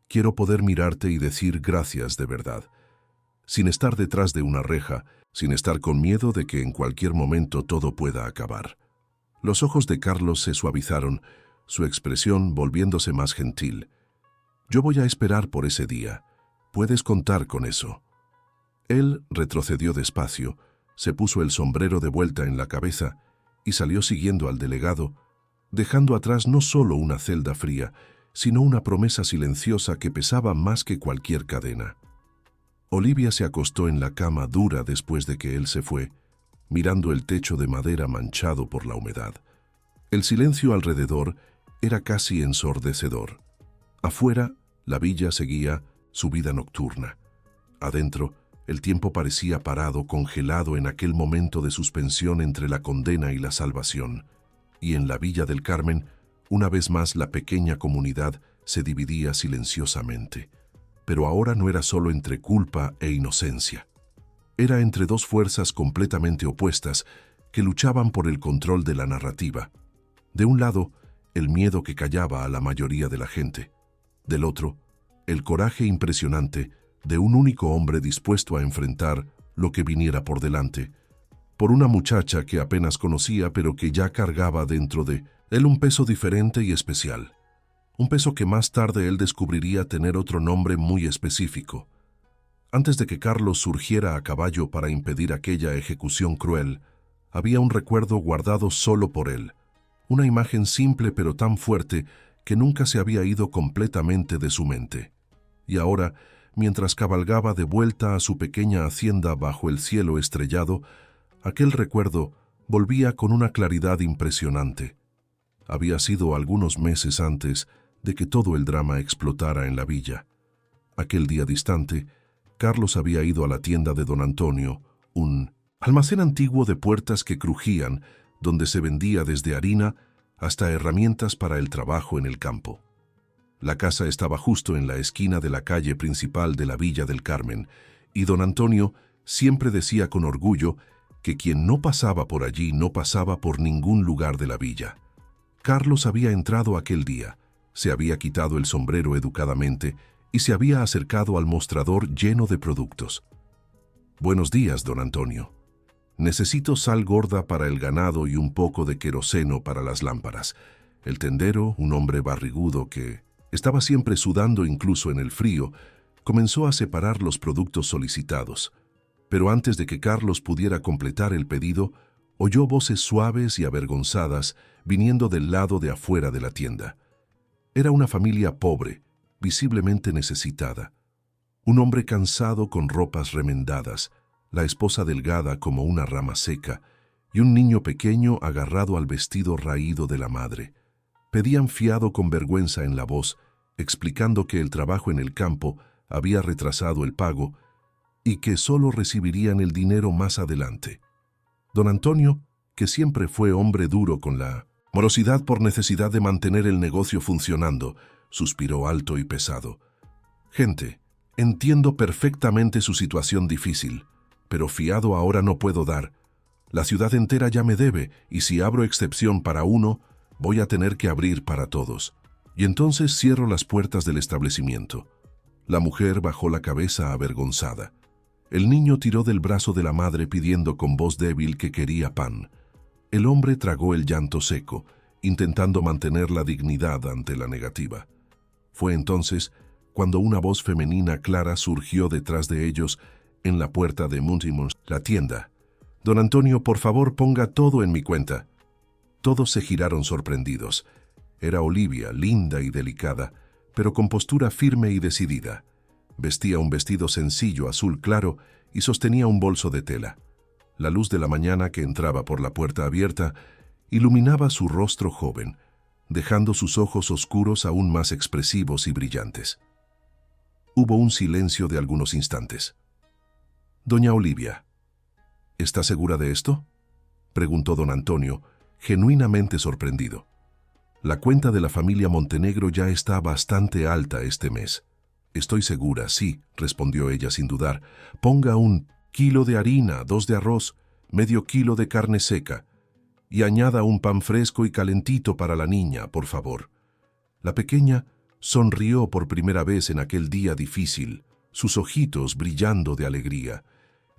quiero poder mirarte y decir gracias de verdad, sin estar detrás de una reja, sin estar con miedo de que en cualquier momento todo pueda acabar. Los ojos de Carlos se suavizaron, su expresión volviéndose más gentil. Yo voy a esperar por ese día. Puedes contar con eso. Él retrocedió despacio, se puso el sombrero de vuelta en la cabeza y salió siguiendo al delegado, dejando atrás no solo una celda fría, sino una promesa silenciosa que pesaba más que cualquier cadena. Olivia se acostó en la cama dura después de que él se fue, mirando el techo de madera manchado por la humedad. El silencio alrededor era casi ensordecedor. Afuera, la villa seguía su vida nocturna. Adentro, el tiempo parecía parado, congelado en aquel momento de suspensión entre la condena y la salvación. Y en la Villa del Carmen, una vez más la pequeña comunidad se dividía silenciosamente. Pero ahora no era solo entre culpa e inocencia. Era entre dos fuerzas completamente opuestas que luchaban por el control de la narrativa. De un lado, el miedo que callaba a la mayoría de la gente. Del otro, el coraje impresionante de un único hombre dispuesto a enfrentar lo que viniera por delante, por una muchacha que apenas conocía pero que ya cargaba dentro de él un peso diferente y especial. Un peso que más tarde él descubriría tener otro nombre muy específico. Antes de que Carlos surgiera a caballo para impedir aquella ejecución cruel, había un recuerdo guardado solo por él, una imagen simple pero tan fuerte que nunca se había ido completamente de su mente. Y ahora, mientras cabalgaba de vuelta a su pequeña hacienda bajo el cielo estrellado, aquel recuerdo volvía con una claridad impresionante. Había sido algunos meses antes de que todo el drama explotara en la villa. Aquel día distante, Carlos había ido a la tienda de don Antonio, un almacén antiguo de puertas que crujían, donde se vendía desde harina hasta herramientas para el trabajo en el campo. La casa estaba justo en la esquina de la calle principal de la Villa del Carmen, y don Antonio siempre decía con orgullo que quien no pasaba por allí no pasaba por ningún lugar de la villa. Carlos había entrado aquel día, se había quitado el sombrero educadamente y se había acercado al mostrador lleno de productos. «Buenos días, don Antonio. Necesito sal gorda para el ganado y un poco de queroseno para las lámparas». El tendero, un hombre barrigudo que estaba siempre sudando incluso en el frío, comenzó a separar los productos solicitados. Pero antes de que Carlos pudiera completar el pedido, oyó voces suaves y avergonzadas viniendo del lado de afuera de la tienda. Era una familia pobre, visiblemente necesitada. Un hombre cansado con ropas remendadas, la esposa delgada como una rama seca, y un niño pequeño agarrado al vestido raído de la madre. Pedían fiado con vergüenza en la voz, explicando que el trabajo en el campo había retrasado el pago y que solo recibirían el dinero más adelante. Don Antonio, que siempre fue hombre duro con la morosidad por necesidad de mantener el negocio funcionando, suspiró alto y pesado. «Gente, entiendo perfectamente su situación difícil, pero fiado ahora no puedo dar. La ciudad entera ya me debe, y si abro excepción para uno, voy a tener que abrir para todos. Y entonces cierro las puertas del establecimiento». La mujer bajó la cabeza avergonzada. El niño tiró del brazo de la madre pidiendo con voz débil que quería pan. El hombre tragó el llanto seco, intentando mantener la dignidad ante la negativa. Fue entonces cuando una voz femenina clara surgió detrás de ellos en la puerta de Muntimons, la tienda. «Don Antonio, por favor, ponga todo en mi cuenta». Todos se giraron sorprendidos. Era Olivia, linda y delicada, pero con postura firme y decidida. Vestía un vestido sencillo azul claro y sostenía un bolso de tela. La luz de la mañana que entraba por la puerta abierta iluminaba su rostro joven, dejando sus ojos oscuros aún más expresivos y brillantes. Hubo un silencio de algunos instantes. «Doña Olivia, ¿está segura de esto?», preguntó don Antonio, genuinamente sorprendido. «La cuenta de la familia Montenegro ya está bastante alta este mes». «Estoy segura, sí», respondió ella sin dudar. «Ponga 1 kilo de harina, 2 de arroz, medio kilo de carne seca, y añada un pan fresco y calentito para la niña, por favor». La pequeña sonrió por primera vez en aquel día difícil, sus ojitos brillando de alegría.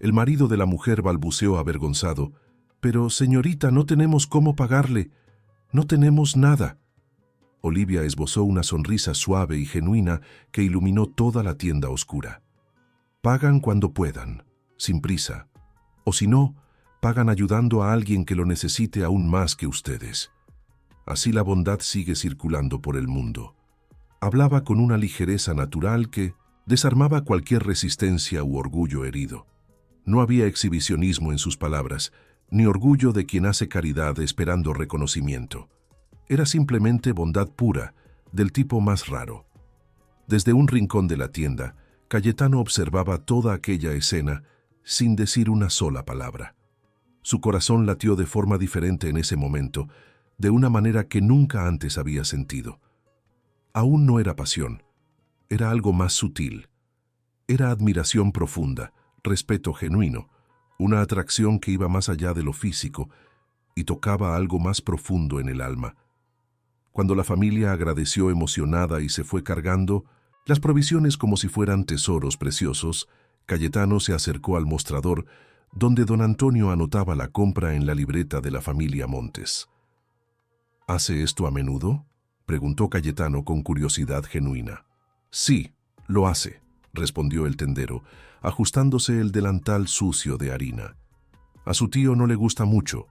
El marido de la mujer balbuceó avergonzado: «Pero, señorita, no tenemos cómo pagarle. No tenemos nada». Olivia esbozó una sonrisa suave y genuina que iluminó toda la tienda oscura. «Pagan cuando puedan, sin prisa. O si no, pagan ayudando a alguien que lo necesite aún más que ustedes. Así la bondad sigue circulando por el mundo». Hablaba con una ligereza natural que desarmaba cualquier resistencia u orgullo herido. No había exhibicionismo en sus palabras, ni orgullo de quien hace caridad esperando reconocimiento. Era simplemente bondad pura, del tipo más raro. Desde un rincón de la tienda, Cayetano observaba toda aquella escena sin decir una sola palabra. Su corazón latió de forma diferente en ese momento, de una manera que nunca antes había sentido. Aún no era pasión, era algo más sutil. Era admiración profunda, respeto genuino, una atracción que iba más allá de lo físico y tocaba algo más profundo en el alma. Cuando la familia agradeció emocionada y se fue cargando las provisiones como si fueran tesoros preciosos, Cayetano se acercó al mostrador donde don Antonio anotaba la compra en la libreta de la familia Montes. «¿Hace esto a menudo?», preguntó Cayetano con curiosidad genuina. «Sí, lo hace», respondió el tendero, ajustándose el delantal sucio de harina. «A su tío no le gusta mucho,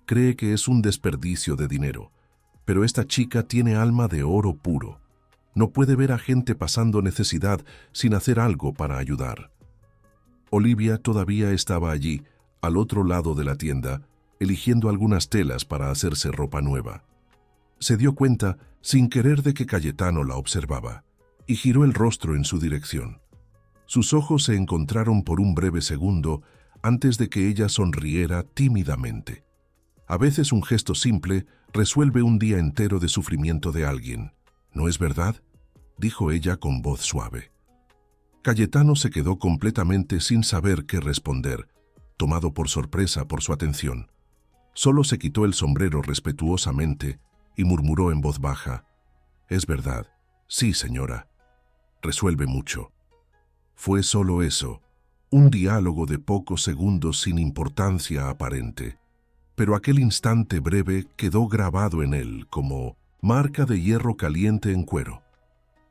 cree que es un desperdicio de dinero. Pero esta chica tiene alma de oro puro. No puede ver a gente pasando necesidad sin hacer algo para ayudar». Olivia todavía estaba allí, al otro lado de la tienda, eligiendo algunas telas para hacerse ropa nueva. Se dio cuenta, sin querer, de que Cayetano la observaba, y giró el rostro en su dirección. Sus ojos se encontraron por un breve segundo antes de que ella sonriera tímidamente. A veces un gesto simple resuelve un día entero de sufrimiento de alguien, ¿no es verdad?, dijo ella con voz suave. Cayetano se quedó completamente sin saber qué responder, tomado por sorpresa por su atención. Solo se quitó el sombrero respetuosamente y murmuró en voz baja: «Es verdad, sí, señora. Resuelve mucho». Fue solo eso, un diálogo de pocos segundos sin importancia aparente. Pero aquel instante breve quedó grabado en él como marca de hierro caliente en cuero.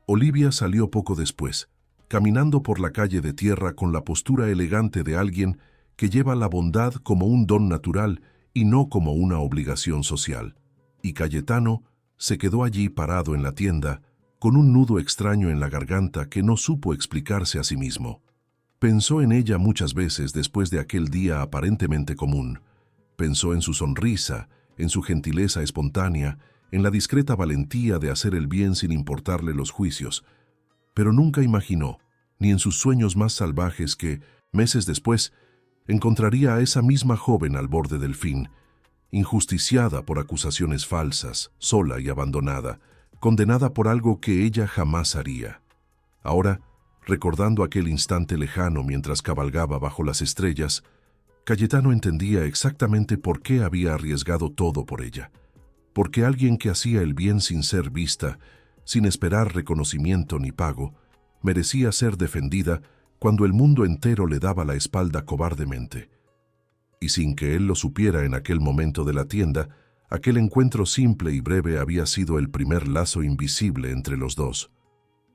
Olivia salió poco después, caminando por la calle de tierra con la postura elegante de alguien que lleva la bondad como un don natural y no como una obligación social. Y Cayetano se quedó allí parado en la tienda, con un nudo extraño en la garganta que no supo explicarse a sí mismo. Pensó en ella muchas veces después de aquel día aparentemente común. Pensó en su sonrisa, en su gentileza espontánea, en la discreta valentía de hacer el bien sin importarle los juicios, pero nunca imaginó, ni en sus sueños más salvajes, que, meses después, encontraría a esa misma joven al borde del fin, injusticiada por acusaciones falsas, sola y abandonada, condenada por algo que ella jamás haría. Ahora, recordando aquel instante lejano mientras cabalgaba bajo las estrellas, Cayetano entendía exactamente por qué había arriesgado todo por ella. Porque alguien que hacía el bien sin ser vista, sin esperar reconocimiento ni pago, merecía ser defendida cuando el mundo entero le daba la espalda cobardemente. Y sin que él lo supiera en aquel momento de la tienda, aquel encuentro simple y breve había sido el primer lazo invisible entre los dos.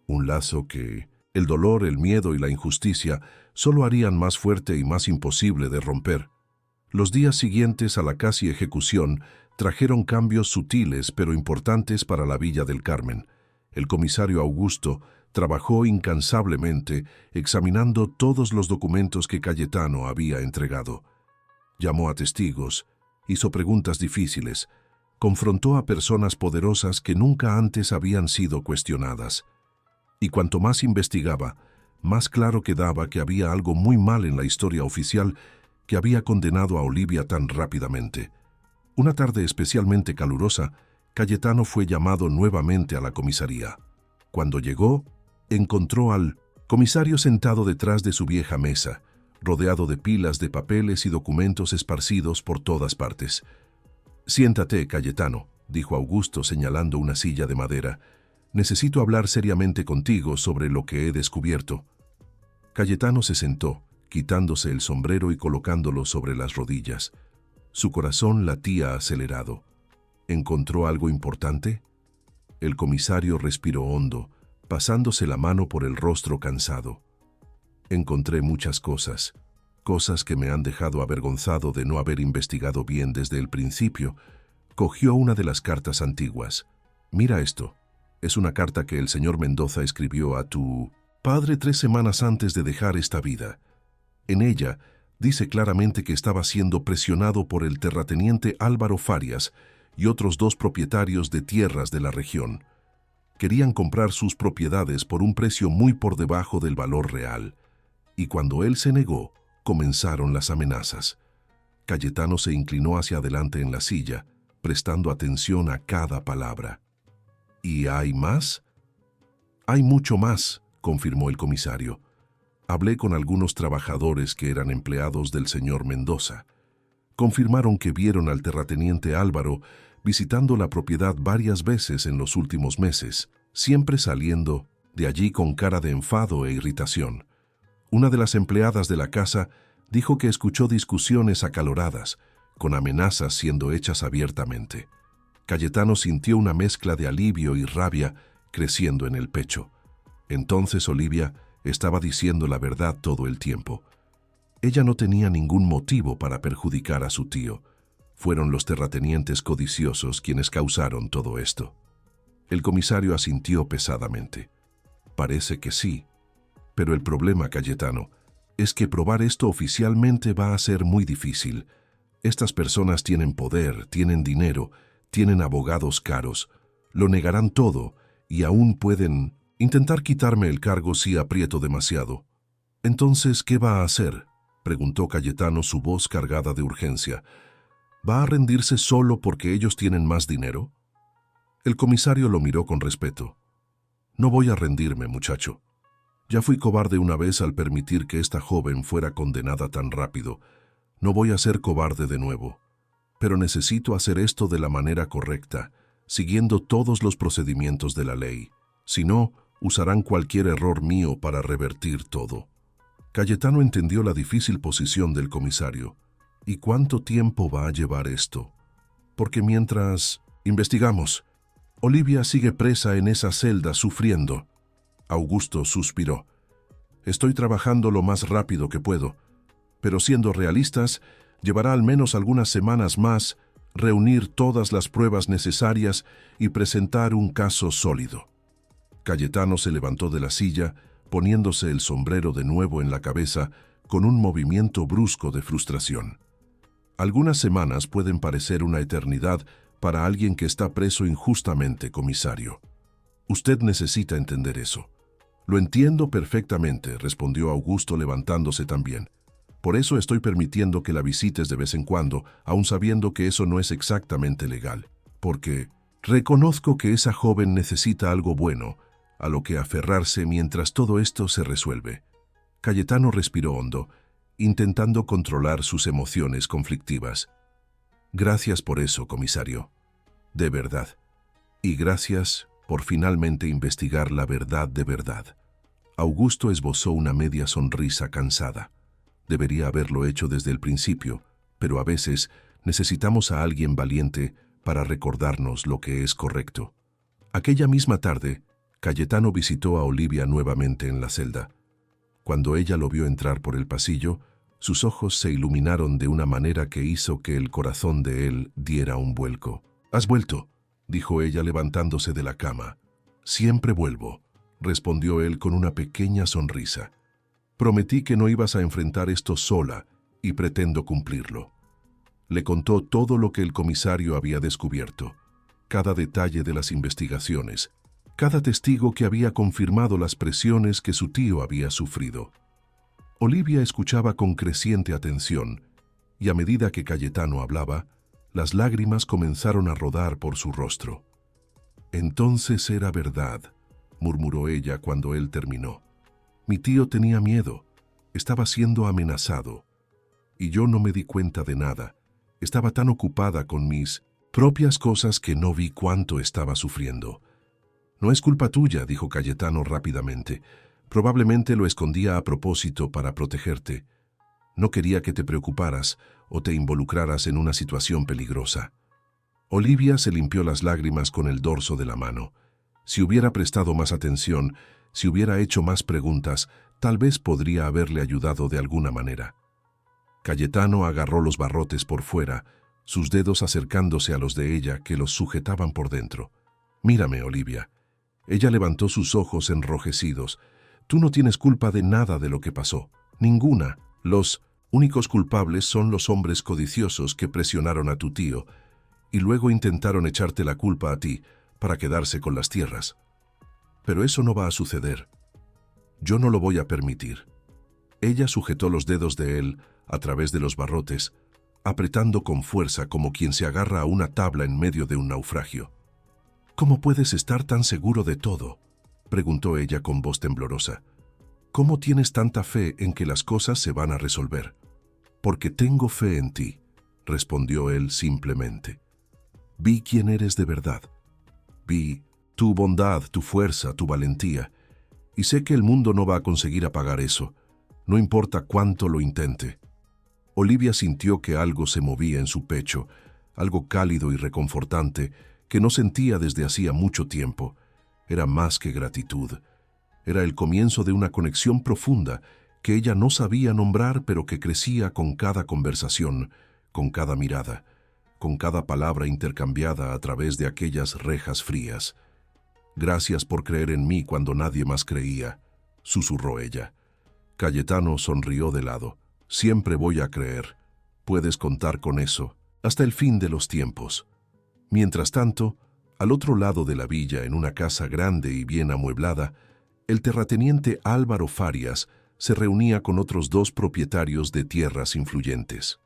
Un lazo que el dolor, el miedo y la injusticia solo harían más fuerte y más imposible de romper. Los días siguientes a la casi ejecución trajeron cambios sutiles pero importantes para la Villa del Carmen. El comisario Augusto trabajó incansablemente examinando todos los documentos que Cayetano había entregado. Llamó a testigos, hizo preguntas difíciles, confrontó a personas poderosas que nunca antes habían sido cuestionadas. Y cuanto más investigaba, más claro quedaba que había algo muy mal en la historia oficial que había condenado a Olivia tan rápidamente. Una tarde especialmente calurosa, Cayetano fue llamado nuevamente a la comisaría. Cuando llegó, encontró al comisario sentado detrás de su vieja mesa, rodeado de pilas de papeles y documentos esparcidos por todas partes. «Siéntate, Cayetano», dijo Augusto señalando una silla de madera. «Necesito hablar seriamente contigo sobre lo que he descubierto». Cayetano se sentó, quitándose el sombrero y colocándolo sobre las rodillas. Su corazón latía acelerado. ¿Encontró algo importante? El comisario respiró hondo, pasándose la mano por el rostro cansado. Encontré muchas cosas que me han dejado avergonzado de no haber investigado bien desde el principio. Cogió una de las cartas antiguas. «Mira esto. Es una carta que el señor Mendoza escribió a tu padre 3 semanas antes de dejar esta vida. En ella dice claramente que estaba siendo presionado por el terrateniente Álvaro Farias y otros 2 propietarios de tierras de la región. Querían comprar sus propiedades por un precio muy por debajo del valor real. Y cuando él se negó, comenzaron las amenazas». Cayetano se inclinó hacia adelante en la silla, prestando atención a cada palabra. «¿Y hay más?» «Hay mucho más», confirmó el comisario. «Hablé con algunos trabajadores que eran empleados del señor Mendoza. Confirmaron que vieron al terrateniente Álvaro visitando la propiedad varias veces en los últimos meses, siempre saliendo de allí con cara de enfado e irritación. Una de las empleadas de la casa dijo que escuchó discusiones acaloradas, con amenazas siendo hechas abiertamente. Cayetano sintió una mezcla de alivio y rabia creciendo en el pecho. Entonces Olivia estaba diciendo la verdad todo el tiempo. Ella no tenía ningún motivo para perjudicar a su tío. Fueron los terratenientes codiciosos quienes causaron todo esto. El comisario asintió pesadamente. «Parece que sí. Pero el problema, Cayetano, es que probar esto oficialmente va a ser muy difícil. Estas personas tienen poder, tienen dinero, tienen abogados caros. Lo negarán todo y aún pueden intentar quitarme el cargo si aprieto demasiado». «Entonces, ¿qué va a hacer?», preguntó Cayetano, su voz cargada de urgencia. «¿Va a rendirse solo porque ellos tienen más dinero?». El comisario lo miró con respeto. «No voy a rendirme, muchacho. Ya fui cobarde una vez al permitir que esta joven fuera condenada tan rápido. No voy a ser cobarde de nuevo. Pero necesito hacer esto de la manera correcta, siguiendo todos los procedimientos de la ley. Si no, usarán cualquier error mío para revertir todo». Cayetano entendió la difícil posición del comisario. ¿Y cuánto tiempo va a llevar esto? Porque mientras investigamos, Olivia sigue presa en esa celda sufriendo. Augusto suspiró. «Estoy trabajando lo más rápido que puedo, pero siendo realistas, llevará al menos algunas semanas más reunir todas las pruebas necesarias y presentar un caso sólido». Cayetano se levantó de la silla, poniéndose el sombrero de nuevo en la cabeza con un movimiento brusco de frustración. «Algunas semanas pueden parecer una eternidad para alguien que está preso injustamente, comisario. Usted necesita entender eso». «Lo entiendo perfectamente», respondió Augusto levantándose también. «Por eso estoy permitiendo que la visites de vez en cuando, aun sabiendo que eso no es exactamente legal. Porque reconozco que esa joven necesita algo bueno a lo que aferrarse mientras todo esto se resuelve». Cayetano respiró hondo, intentando controlar sus emociones conflictivas. «Gracias por eso, comisario. De verdad. Y gracias por finalmente investigar la verdad de verdad». Augusto esbozó una media sonrisa cansada. Debería haberlo hecho desde el principio, pero a veces necesitamos a alguien valiente para recordarnos lo que es correcto. Aquella misma tarde, Cayetano visitó a Olivia nuevamente en la celda. Cuando ella lo vio entrar por el pasillo, sus ojos se iluminaron de una manera que hizo que el corazón de él diera un vuelco. «¿Has vuelto?», dijo ella levantándose de la cama. «Siempre vuelvo», respondió él con una pequeña sonrisa. «Prometí que no ibas a enfrentar esto sola y pretendo cumplirlo». Le contó todo lo que el comisario había descubierto, cada detalle de las investigaciones, cada testigo que había confirmado las presiones que su tío había sufrido. Olivia escuchaba con creciente atención, y a medida que Cayetano hablaba, las lágrimas comenzaron a rodar por su rostro. «Entonces era verdad», murmuró ella cuando él terminó. «Mi tío tenía miedo, estaba siendo amenazado, y yo no me di cuenta de nada. Estaba tan ocupada con mis propias cosas que no vi cuánto estaba sufriendo». «No es culpa tuya», dijo Cayetano rápidamente. «Probablemente lo escondía a propósito para protegerte. No quería que te preocuparas o te involucraras en una situación peligrosa». Olivia se limpió las lágrimas con el dorso de la mano. Si hubiera prestado más atención, si hubiera hecho más preguntas, tal vez podría haberle ayudado de alguna manera. Cayetano agarró los barrotes por fuera, sus dedos acercándose a los de ella que los sujetaban por dentro. «Mírame, Olivia». Ella levantó sus ojos enrojecidos. «Tú no tienes culpa de nada de lo que pasó. Ninguna. Los únicos culpables son los hombres codiciosos que presionaron a tu tío y luego intentaron echarte la culpa a ti para quedarse con las tierras. Pero eso no va a suceder. Yo no lo voy a permitir». Ella sujetó los dedos de él a través de los barrotes, apretando con fuerza como quien se agarra a una tabla en medio de un naufragio. «¿Cómo puedes estar tan seguro de todo?», preguntó ella con voz temblorosa. «¿Cómo tienes tanta fe en que las cosas se van a resolver?». «Porque tengo fe en ti», respondió él simplemente. «Vi quién eres de verdad. Vi tu bondad, tu fuerza, tu valentía. Y sé que el mundo no va a conseguir apagar eso, no importa cuánto lo intente». Olivia sintió que algo se movía en su pecho, algo cálido y reconfortante que no sentía desde hacía mucho tiempo. Era más que gratitud. Era el comienzo de una conexión profunda que ella no sabía nombrar, pero que crecía con cada conversación, con cada mirada, con cada palabra intercambiada a través de aquellas rejas frías. «Gracias por creer en mí cuando nadie más creía», susurró ella. Cayetano sonrió de lado. «Siempre voy a creer. Puedes contar con eso, hasta el fin de los tiempos». Mientras tanto, al otro lado de la villa, en una casa grande y bien amueblada, el terrateniente Álvaro Farias se reunía con otros 2 propietarios de tierras influyentes.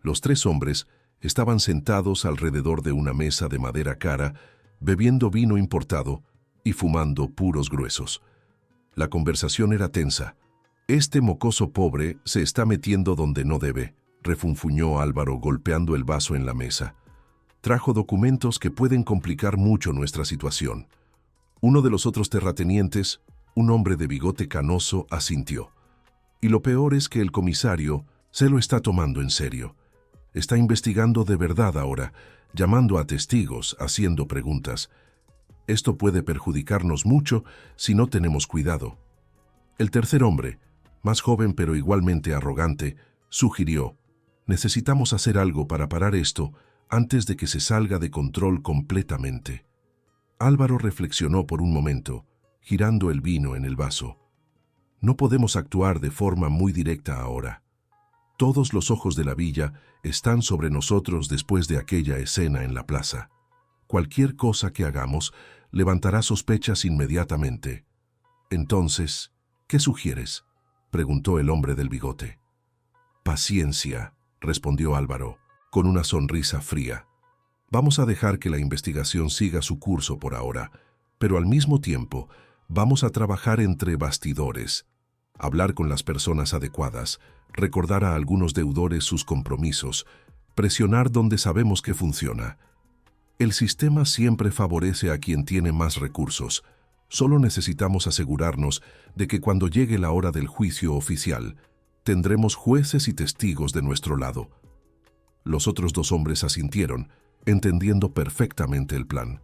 Los 3 hombres estaban sentados alrededor de una mesa de madera cara, bebiendo vino importado y fumando puros gruesos. La conversación era tensa. «Este mocoso pobre se está metiendo donde no debe», refunfuñó Álvaro golpeando el vaso en la mesa. «Trajo documentos que pueden complicar mucho nuestra situación». Uno de los otros terratenientes, un hombre de bigote canoso, asintió. «Y lo peor es que el comisario se lo está tomando en serio. Está investigando de verdad ahora, llamando a testigos, haciendo preguntas. Esto puede perjudicarnos mucho si no tenemos cuidado». El tercer hombre, más joven pero igualmente arrogante, sugirió: «Necesitamos hacer algo para parar esto antes de que se salga de control completamente». Álvaro reflexionó por un momento, girando el vino en el vaso. «No podemos actuar de forma muy directa ahora. Todos los ojos de la villa están sobre nosotros después de aquella escena en la plaza. Cualquier cosa que hagamos levantará sospechas inmediatamente. Entonces, ¿qué sugieres?», preguntó el hombre del bigote. «Paciencia», respondió Álvaro, con una sonrisa fría. «Vamos a dejar que la investigación siga su curso por ahora, pero al mismo tiempo vamos a trabajar entre bastidores, hablar con las personas adecuadas, recordar a algunos deudores sus compromisos, presionar donde sabemos que funciona. El sistema siempre favorece a quien tiene más recursos. Solo necesitamos asegurarnos de que cuando llegue la hora del juicio oficial, tendremos jueces y testigos de nuestro lado. Los otros dos hombres asintieron, entendiendo perfectamente el plan.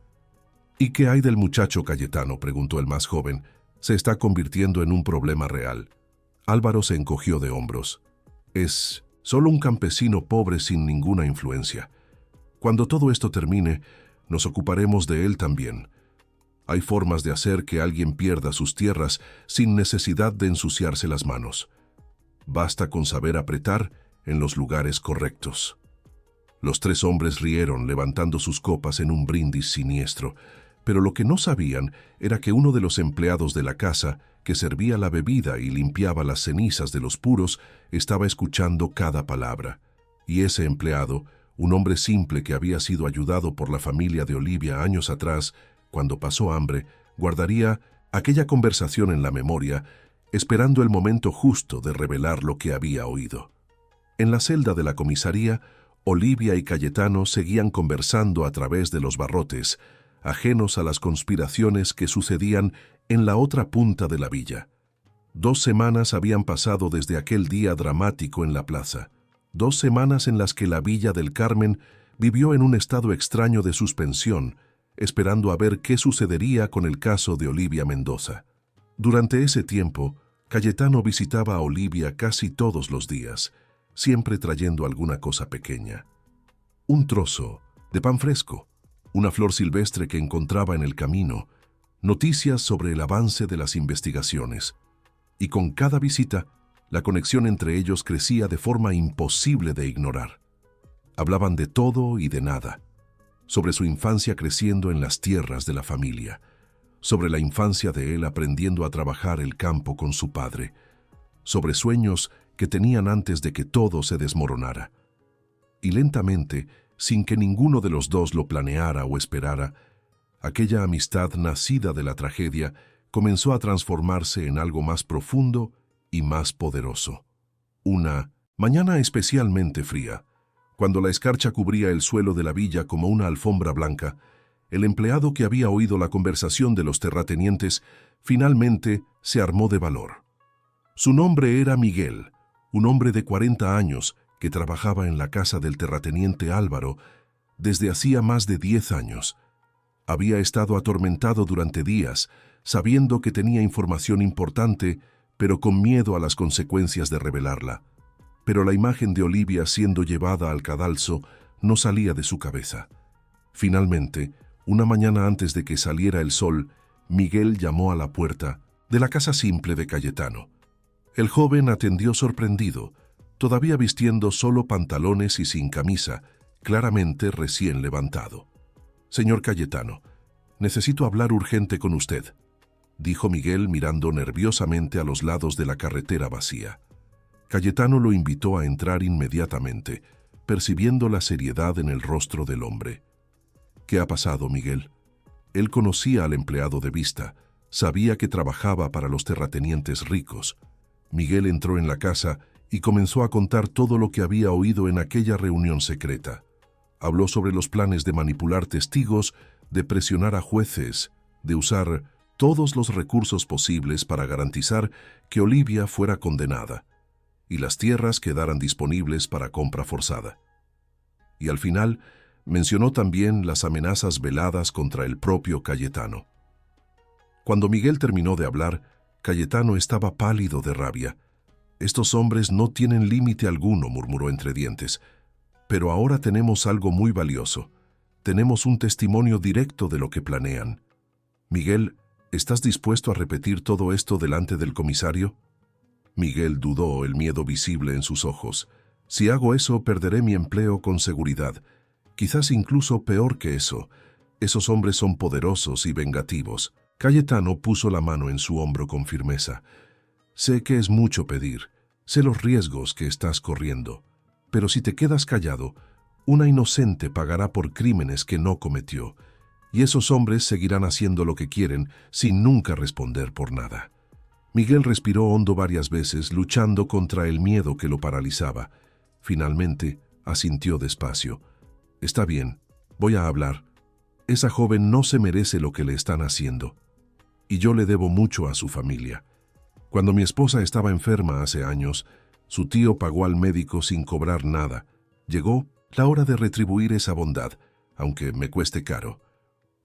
¿Y qué hay del muchacho Cayetano?, preguntó el más joven. Se está convirtiendo en un problema real. Álvaro se encogió de hombros. Es solo un campesino pobre sin ninguna influencia. Cuando todo esto termine, nos ocuparemos de él también. Hay formas de hacer que alguien pierda sus tierras sin necesidad de ensuciarse las manos. Basta con saber apretar en los lugares correctos. Los tres hombres rieron, levantando sus copas en un brindis siniestro, pero lo que no sabían era que uno de los empleados de la casa, que servía la bebida y limpiaba las cenizas de los puros, estaba escuchando cada palabra. Y ese empleado, un hombre simple que había sido ayudado por la familia de Olivia años atrás, cuando pasó hambre, guardaría aquella conversación en la memoria, esperando el momento justo de revelar lo que había oído. En la celda de la comisaría, Olivia y Cayetano seguían conversando a través de los barrotes, ajenos a las conspiraciones que sucedían en la otra punta de la villa. 2 semanas habían pasado desde aquel día dramático en la plaza. 2 semanas en las que la Villa del Carmen vivió en un estado extraño de suspensión, esperando a ver qué sucedería con el caso de Olivia Mendoza. Durante ese tiempo, Cayetano visitaba a Olivia casi todos los días, siempre trayendo alguna cosa pequeña. Un trozo de pan fresco, una flor silvestre que encontraba en el camino, noticias sobre el avance de las investigaciones. Y con cada visita, la conexión entre ellos crecía de forma imposible de ignorar. Hablaban de todo y de nada, sobre su infancia creciendo en las tierras de la familia, sobre la infancia de él aprendiendo a trabajar el campo con su padre, sobre sueños que tenían antes de que todo se desmoronara. Y lentamente, sin que ninguno de los dos lo planeara o esperara, aquella amistad nacida de la tragedia comenzó a transformarse en algo más profundo y más poderoso. Una mañana especialmente fría, cuando la escarcha cubría el suelo de la villa como una alfombra blanca, el empleado que había oído la conversación de los terratenientes finalmente se armó de valor. Su nombre era Miguel, un hombre de 40 años que trabajaba en la casa del terrateniente Álvaro desde hacía más de 10 años. Había estado atormentado durante días, sabiendo que tenía información importante, pero con miedo a las consecuencias de revelarla. Pero la imagen de Olivia siendo llevada al cadalso no salía de su cabeza. Finalmente, una mañana antes de que saliera el sol, Miguel llamó a la puerta de la casa simple de Cayetano. El joven atendió sorprendido, todavía vistiendo solo pantalones y sin camisa, claramente recién levantado. «Señor Cayetano, necesito hablar urgente con usted», dijo Miguel mirando nerviosamente a los lados de la carretera vacía. Cayetano lo invitó a entrar inmediatamente, percibiendo la seriedad en el rostro del hombre. «¿Qué ha pasado, Miguel?» Él conocía al empleado de vista, sabía que trabajaba para los terratenientes ricos. Miguel entró en la casa y comenzó a contar todo lo que había oído en aquella reunión secreta. Habló sobre los planes de manipular testigos, de presionar a jueces, de usar todos los recursos posibles para garantizar que Olivia fuera condenada y las tierras quedaran disponibles para compra forzada. Y al final mencionó también las amenazas veladas contra el propio Cayetano. Cuando Miguel terminó de hablar, Cayetano estaba pálido de rabia. «Estos hombres no tienen límite alguno», murmuró entre dientes. «Pero ahora tenemos algo muy valioso. Tenemos un testimonio directo de lo que planean. Miguel, ¿estás dispuesto a repetir todo esto delante del comisario?» Miguel dudó, el miedo visible en sus ojos. «Si hago eso, perderé mi empleo con seguridad. Quizás incluso peor que eso. Esos hombres son poderosos y vengativos». Cayetano puso la mano en su hombro con firmeza. «Sé que es mucho pedir, sé los riesgos que estás corriendo, pero si te quedas callado, una inocente pagará por crímenes que no cometió, y esos hombres seguirán haciendo lo que quieren sin nunca responder por nada». Miguel respiró hondo varias veces, luchando contra el miedo que lo paralizaba. Finalmente, asintió despacio. «Está bien, voy a hablar. Esa joven no se merece lo que le están haciendo». y yo le debo mucho a su familia. Cuando mi esposa estaba enferma hace años, su tío pagó al médico sin cobrar nada. Llegó la hora de retribuir esa bondad, aunque me cueste caro.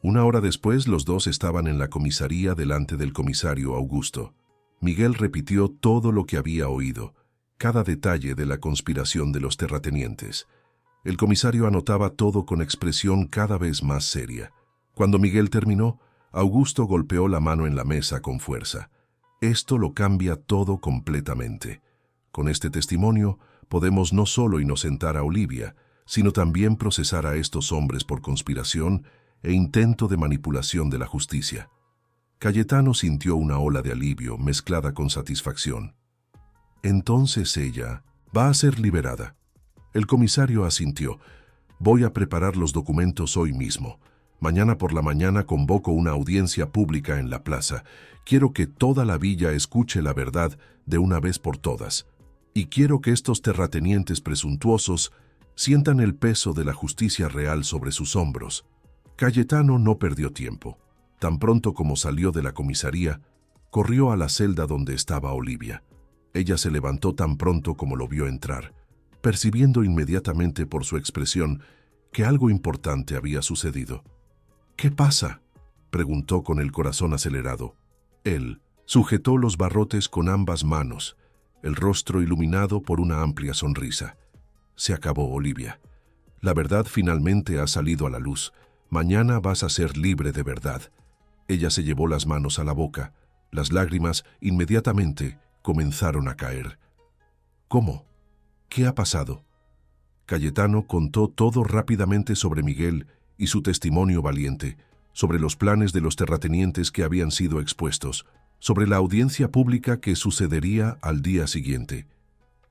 Una hora después, los dos estaban en la comisaría delante del comisario Augusto. Miguel repitió todo lo que había oído, cada detalle de la conspiración de los terratenientes. El comisario anotaba todo con expresión cada vez más seria. Cuando Miguel terminó, Augusto golpeó la mano en la mesa con fuerza. Esto lo cambia todo completamente. Con este testimonio, podemos no solo inocentar a Olivia, sino también procesar a estos hombres por conspiración e intento de manipulación de la justicia. Cayetano sintió una ola de alivio mezclada con satisfacción. Entonces ella va a ser liberada. El comisario asintió. Voy a preparar los documentos hoy mismo. Mañana por la mañana convoco una audiencia pública en la plaza. Quiero que toda la villa escuche la verdad de una vez por todas. Y quiero que estos terratenientes presuntuosos sientan el peso de la justicia real sobre sus hombros. Cayetano no perdió tiempo. Tan pronto como salió de la comisaría, corrió a la celda donde estaba Olivia. Ella se levantó tan pronto como lo vio entrar, percibiendo inmediatamente por su expresión que algo importante había sucedido. «¿Qué pasa?», preguntó con el corazón acelerado. Él sujetó los barrotes con ambas manos, el rostro iluminado por una amplia sonrisa. «Se acabó, Olivia. La verdad finalmente ha salido a la luz. Mañana vas a ser libre de verdad». Ella se llevó las manos a la boca. Las lágrimas inmediatamente comenzaron a caer. «¿Cómo? ¿Qué ha pasado?». Cayetano contó todo rápidamente sobre Miguel y su testimonio valiente, sobre los planes de los terratenientes que habían sido expuestos, sobre la audiencia pública que sucedería al día siguiente.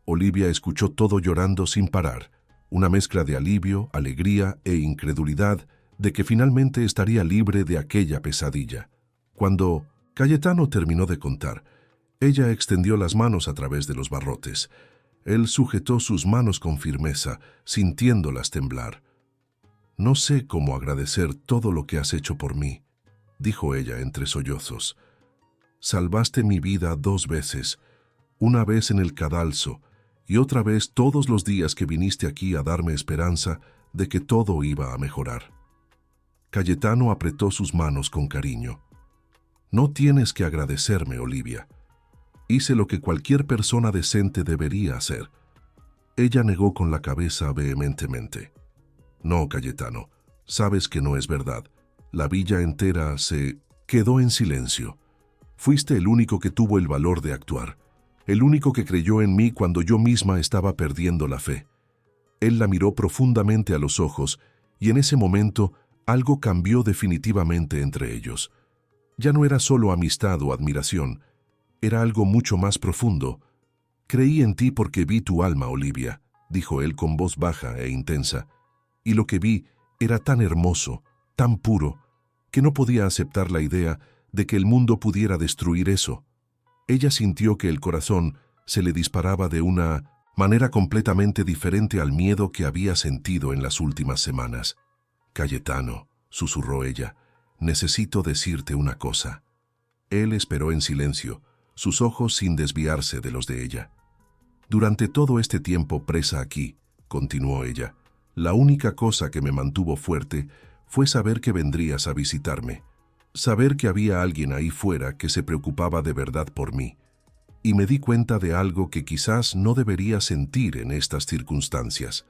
Olivia escuchó todo llorando sin parar, una mezcla de alivio, alegría e incredulidad de que finalmente estaría libre de aquella pesadilla. Cuando Cayetano terminó de contar, ella extendió las manos a través de los barrotes. Él sujetó sus manos con firmeza, sintiéndolas temblar. «No sé cómo agradecer todo lo que has hecho por mí», dijo ella entre sollozos. «Salvaste mi vida 2 veces, una vez en el cadalso y otra vez todos los días que viniste aquí a darme esperanza de que todo iba a mejorar». Cayetano apretó sus manos con cariño. «No tienes que agradecerme, Olivia. Hice lo que cualquier persona decente debería hacer». Ella negó con la cabeza vehementemente. «No, Cayetano, sabes que no es verdad. La villa entera se quedó en silencio. Fuiste el único que tuvo el valor de actuar, el único que creyó en mí cuando yo misma estaba perdiendo la fe». Él la miró profundamente a los ojos y en ese momento algo cambió definitivamente entre ellos. Ya no era solo amistad o admiración, era algo mucho más profundo. «Creí en ti porque vi tu alma, Olivia», dijo él con voz baja e intensa. «Y lo que vi era tan hermoso, tan puro, que no podía aceptar la idea de que el mundo pudiera destruir eso». Ella sintió que el corazón se le disparaba de una manera completamente diferente al miedo que había sentido en las últimas semanas. «Cayetano», susurró ella, «necesito decirte una cosa». Él esperó en silencio, sus ojos sin desviarse de los de ella. «Durante todo este tiempo presa aquí», continuó ella, «la única cosa que me mantuvo fuerte fue saber que vendrías a visitarme, saber que había alguien ahí fuera que se preocupaba de verdad por mí. Y me di cuenta de algo que quizás no debería sentir en estas circunstancias».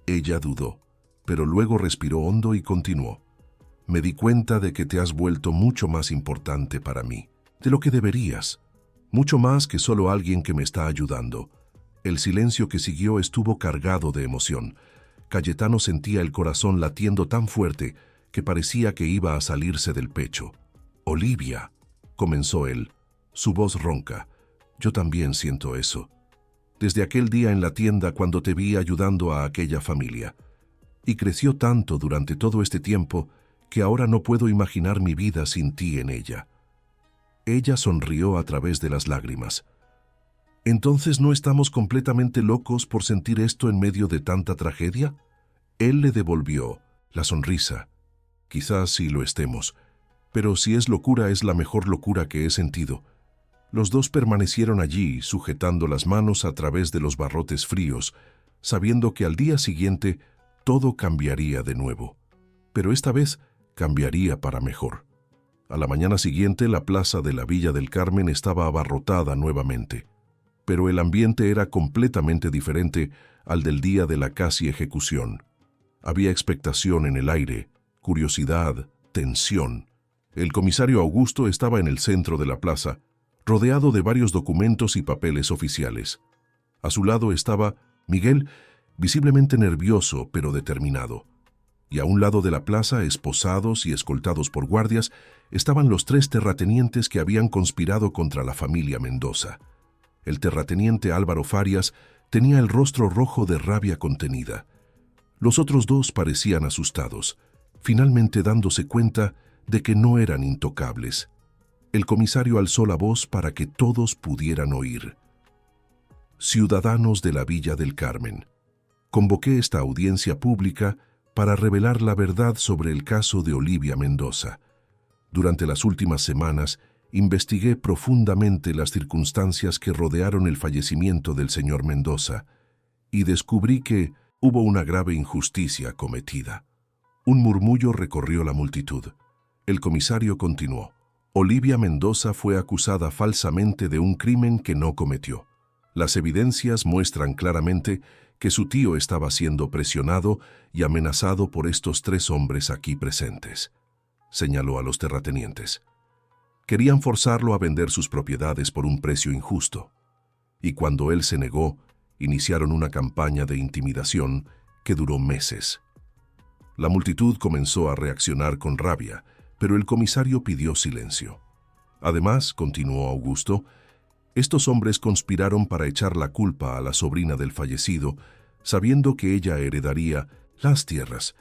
Ella dudó, pero luego respiró hondo y continuó. «Me di cuenta de que te has vuelto mucho más importante para mí, de lo que deberías, mucho más que solo alguien que me está ayudando». El silencio que siguió estuvo cargado de emoción. Cayetano sentía el corazón latiendo tan fuerte que parecía que iba a salirse del pecho. «Olivia», comenzó él, su voz ronca, «yo también siento eso. Desde aquel día en la tienda cuando te vi ayudando a aquella familia. Y creció tanto durante todo este tiempo que ahora no puedo imaginar mi vida sin ti en ella». Ella sonrió a través de las lágrimas. «¿Entonces no estamos completamente locos por sentir esto en medio de tanta tragedia?». Él le devolvió la sonrisa. «Quizás sí lo estemos, Pero si es locura, es la mejor locura que he sentido. Los dos permanecieron allí, sujetando las manos a través de los barrotes fríos, sabiendo que al día siguiente todo cambiaría de nuevo. Pero esta vez cambiaría para mejor. A la mañana siguiente, la plaza de la Villa del Carmen estaba abarrotada nuevamente. Pero el ambiente era completamente diferente al del día de la casi ejecución. Había expectación en el aire, curiosidad, tensión. El comisario Augusto estaba en el centro de la plaza, rodeado de varios documentos y papeles oficiales. A su lado estaba Miguel, visiblemente nervioso pero determinado. Y a un lado de la plaza, esposados y escoltados por guardias, estaban los 3 terratenientes que habían conspirado contra la familia Mendoza. El terrateniente Álvaro Farias tenía el rostro rojo de rabia contenida. Los otros 2 parecían asustados, finalmente dándose cuenta de que no eran intocables. El comisario alzó la voz para que todos pudieran oír. Ciudadanos de la Villa del Carmen, convoqué esta audiencia pública para revelar la verdad sobre el caso de Olivia Mendoza. Durante las últimas semanas, investigué profundamente las circunstancias que rodearon el fallecimiento del señor Mendoza y descubrí que hubo una grave injusticia cometida. Un murmullo recorrió la multitud. El comisario continuó. Olivia Mendoza fue acusada falsamente de un crimen que no cometió. Las evidencias muestran claramente que su tío estaba siendo presionado y amenazado por estos 3 hombres aquí presentes, señaló a los terratenientes. Querían forzarlo a vender sus propiedades por un precio injusto. Y cuando él se negó, iniciaron una campaña de intimidación que duró meses. La multitud comenzó a reaccionar con rabia, pero el comisario pidió silencio. Además, continuó Augusto, estos hombres conspiraron para echar la culpa a la sobrina del fallecido, sabiendo que ella heredaría las tierras.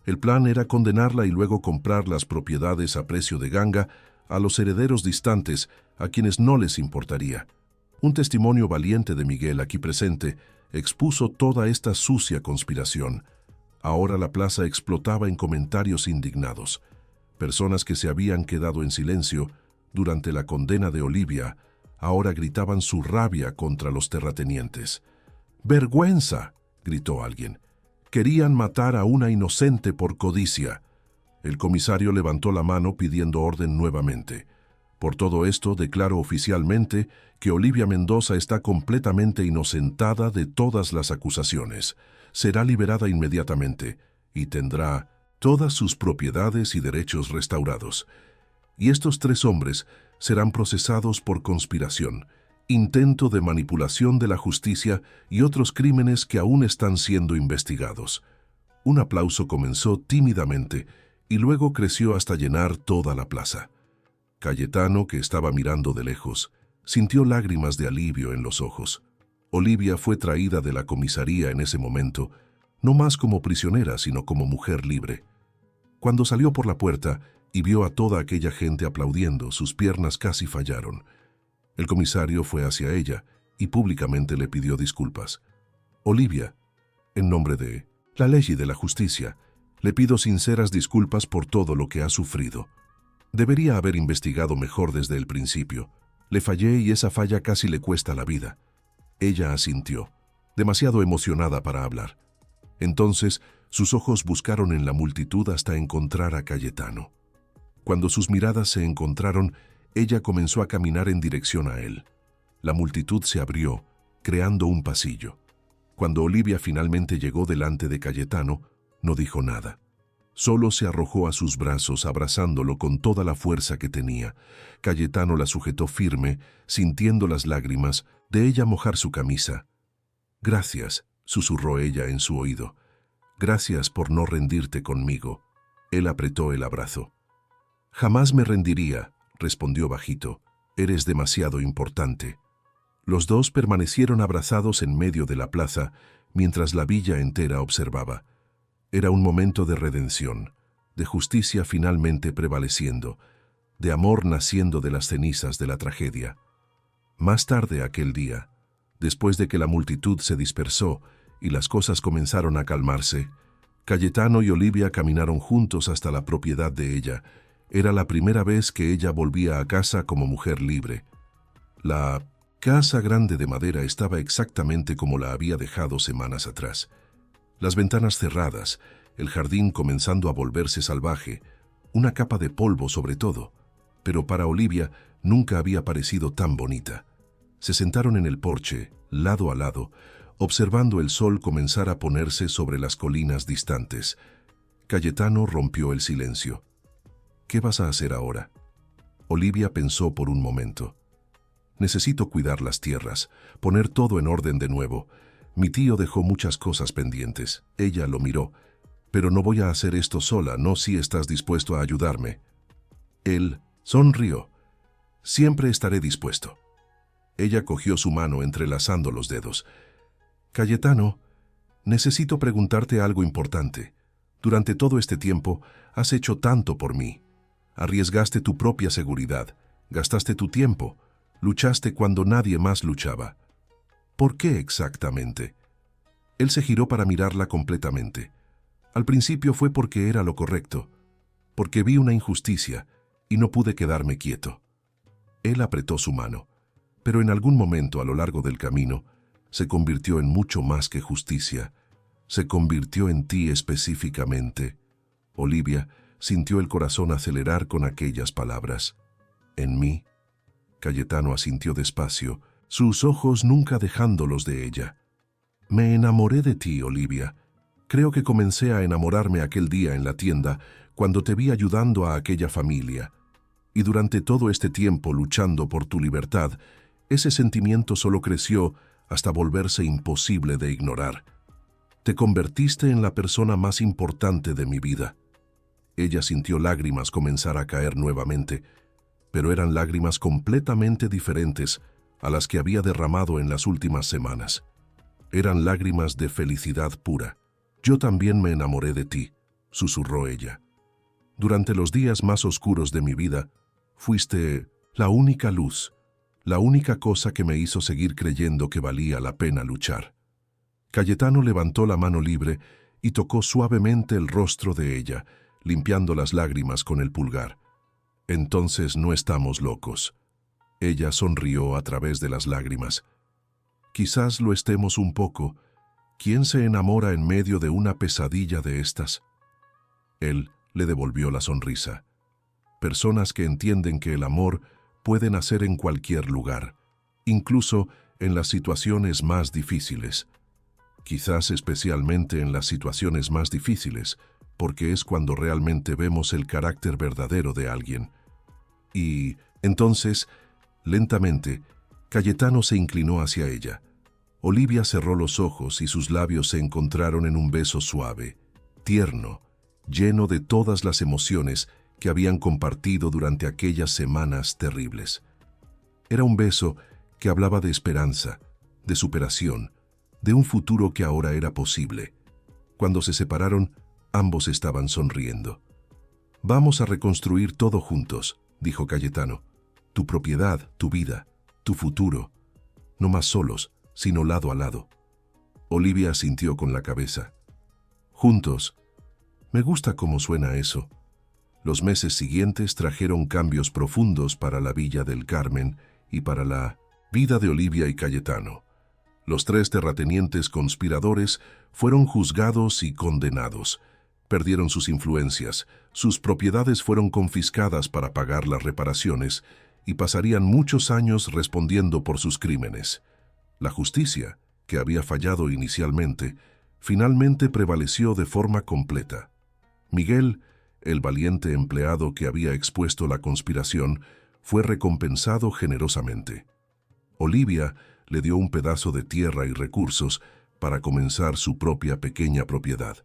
El plan era condenarla y luego comprar las propiedades a precio de ganga a los herederos distantes, a quienes no les importaría. Un testimonio valiente de Miguel, aquí presente, expuso toda esta sucia conspiración. Ahora la plaza explotaba en comentarios indignados. Personas que se habían quedado en silencio durante la condena de Olivia ahora gritaban su rabia contra los terratenientes. ¡Vergüenza!, gritó alguien. Querían matar a una inocente por codicia. El comisario levantó la mano pidiendo orden nuevamente. Por todo esto, declaro oficialmente que Olivia Mendoza está completamente inocentada de todas las acusaciones. Será liberada inmediatamente y tendrá todas sus propiedades y derechos restaurados. Y estos 3 hombres serán procesados por conspiración, intento de manipulación de la justicia y otros crímenes que aún están siendo investigados. Un aplauso comenzó tímidamente y luego creció hasta llenar toda la plaza. Cayetano, que estaba mirando de lejos, sintió lágrimas de alivio en los ojos. Olivia fue traída de la comisaría en ese momento, no más como prisionera, sino como mujer libre. Cuando salió por la puerta y vio a toda aquella gente aplaudiendo, sus piernas casi fallaron. El comisario fue hacia ella y públicamente le pidió disculpas. Olivia, en nombre de la ley y de la justicia, le pido sinceras disculpas por todo lo que ha sufrido. Debería haber investigado mejor desde el principio. Le fallé y esa falla casi le cuesta la vida. Ella asintió, demasiado emocionada para hablar. Entonces, sus ojos buscaron en la multitud hasta encontrar a Cayetano. Cuando sus miradas se encontraron, ella comenzó a caminar en dirección a él. La multitud se abrió, creando un pasillo. Cuando Olivia finalmente llegó delante de Cayetano, no dijo nada. Solo se arrojó a sus brazos, abrazándolo con toda la fuerza que tenía. Cayetano la sujetó firme, sintiendo las lágrimas de ella mojar su camisa. «Gracias», susurró ella en su oído. «Gracias por no rendirte conmigo». Él apretó el abrazo. «Jamás me rendiría», respondió bajito. «Eres demasiado importante». Los 2 permanecieron abrazados en medio de la plaza, mientras la villa entera observaba. Era un momento de redención, de justicia finalmente prevaleciendo, de amor naciendo de las cenizas de la tragedia. Más tarde aquel día, después de que la multitud se dispersó y las cosas comenzaron a calmarse, Cayetano y Olivia caminaron juntos hasta la propiedad de ella, Era la primera vez que ella volvía a casa como mujer libre. La casa grande de madera estaba exactamente como la había dejado semanas atrás. Las ventanas cerradas, el jardín comenzando a volverse salvaje, una capa de polvo sobre todo. Pero para Olivia nunca había parecido tan bonita. Se sentaron en el porche, lado a lado, observando el sol comenzar a ponerse sobre las colinas distantes. Cayetano rompió el silencio. ¿Qué vas a hacer ahora? Olivia pensó por un momento. Necesito cuidar las tierras, poner todo en orden de nuevo. Mi tío dejó muchas cosas pendientes. Ella lo miró. Pero no voy a hacer esto sola, no si estás dispuesto a ayudarme. Él sonrió. Siempre estaré dispuesto. Ella cogió su mano entrelazando los dedos. Cayetano, necesito preguntarte algo importante. Durante todo este tiempo has hecho tanto por mí. Arriesgaste tu propia seguridad, gastaste tu tiempo, luchaste cuando nadie más luchaba. ¿Por qué exactamente? Él se giró para mirarla completamente. Al principio fue porque era lo correcto, porque vi una injusticia y no pude quedarme quieto. Él apretó su mano, pero en algún momento a lo largo del camino se convirtió en mucho más que justicia. Se convirtió en ti específicamente. Olivia sintió el corazón acelerar con aquellas palabras. ¿En mí? Cayetano asintió despacio, sus ojos nunca dejándolos de ella. Me enamoré de ti, Olivia. Creo que comencé a enamorarme aquel día en la tienda, cuando te vi ayudando a aquella familia. Y durante todo este tiempo luchando por tu libertad, ese sentimiento solo creció hasta volverse imposible de ignorar. Te convertiste en la persona más importante de mi vida. Ella sintió lágrimas comenzar a caer nuevamente, pero eran lágrimas completamente diferentes a las que había derramado en las últimas semanas. Eran lágrimas de felicidad pura. Yo también me enamoré de ti, susurró ella. Durante los días más oscuros de mi vida, fuiste la única luz, la única cosa que me hizo seguir creyendo que valía la pena luchar. Cayetano levantó la mano libre y tocó suavemente el rostro de ella, limpiando las lágrimas con el pulgar. Entonces no estamos locos. Ella sonrió a través de las lágrimas. Quizás lo estemos un poco. ¿Quién se enamora en medio de una pesadilla de estas? Él le devolvió la sonrisa. Personas que entienden que el amor puede nacer en cualquier lugar, incluso en las situaciones más difíciles. Quizás especialmente en las situaciones más difíciles, porque es cuando realmente vemos el carácter verdadero de alguien. Y entonces, lentamente, Cayetano se inclinó hacia ella. Olivia cerró los ojos y sus labios se encontraron en un beso suave, tierno, lleno de todas las emociones que habían compartido durante aquellas semanas terribles. Era un beso que hablaba de esperanza, de superación, de un futuro que ahora era posible. Cuando se separaron, ambos estaban sonriendo. Vamos a reconstruir todo juntos, dijo Cayetano. Tu propiedad, tu vida, tu futuro. No más solos, sino lado a lado. Olivia asintió con la cabeza. Juntos. Me gusta cómo suena eso. Los meses siguientes trajeron cambios profundos para la Villa del Carmen y para la vida de Olivia y Cayetano. Los 3 terratenientes conspiradores fueron juzgados y condenados. Perdieron sus influencias, sus propiedades fueron confiscadas para pagar las reparaciones y pasarían muchos años respondiendo por sus crímenes. La justicia, que había fallado inicialmente, finalmente prevaleció de forma completa. Miguel, el valiente empleado que había expuesto la conspiración, fue recompensado generosamente. Olivia le dio un pedazo de tierra y recursos para comenzar su propia pequeña propiedad.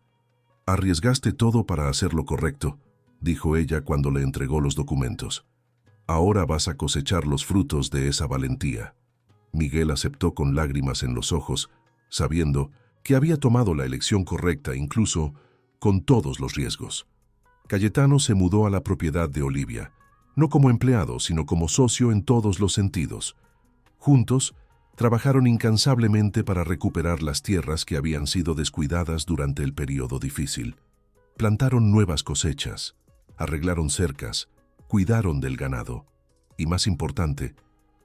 Arriesgaste todo para hacer lo correcto, dijo ella cuando le entregó los documentos. Ahora vas a cosechar los frutos de esa valentía. Miguel aceptó con lágrimas en los ojos, sabiendo que había tomado la elección correcta incluso con todos los riesgos. Cayetano se mudó a la propiedad de Olivia, no como empleado, sino como socio en todos los sentidos. Juntos, trabajaron incansablemente para recuperar las tierras que habían sido descuidadas durante el periodo difícil. Plantaron nuevas cosechas, arreglaron cercas, cuidaron del ganado y, más importante,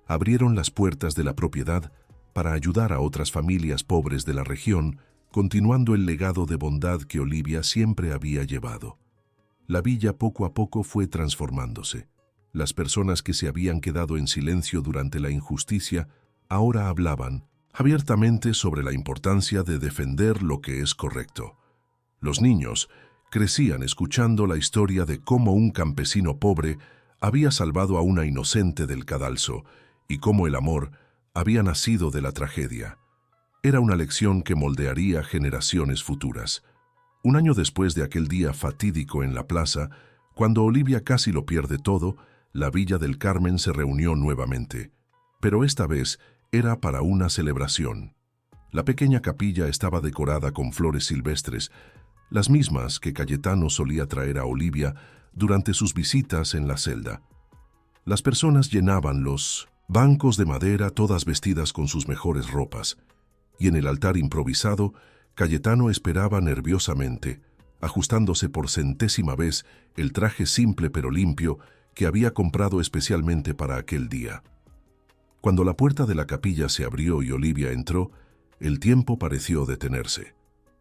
abrieron las puertas de la propiedad para ayudar a otras familias pobres de la región, continuando el legado de bondad que Olivia siempre había llevado. La villa poco a poco fue transformándose. Las personas que se habían quedado en silencio durante la injusticia ahora hablaban abiertamente sobre la importancia de defender lo que es correcto. Los niños crecían escuchando la historia de cómo un campesino pobre había salvado a una inocente del cadalso y cómo el amor había nacido de la tragedia. Era una lección que moldearía generaciones futuras. Un año después de aquel día fatídico en la plaza, cuando Olivia casi lo pierde todo, la Villa del Carmen se reunió nuevamente. Pero esta vez era para una celebración. La pequeña capilla estaba decorada con flores silvestres, las mismas que Cayetano solía traer a Olivia durante sus visitas en la celda. Las personas llenaban los bancos de madera, todas vestidas con sus mejores ropas, y en el altar improvisado, Cayetano esperaba nerviosamente, ajustándose por centésima vez el traje simple pero limpio que había comprado especialmente para aquel día. Cuando la puerta de la capilla se abrió y Olivia entró, el tiempo pareció detenerse.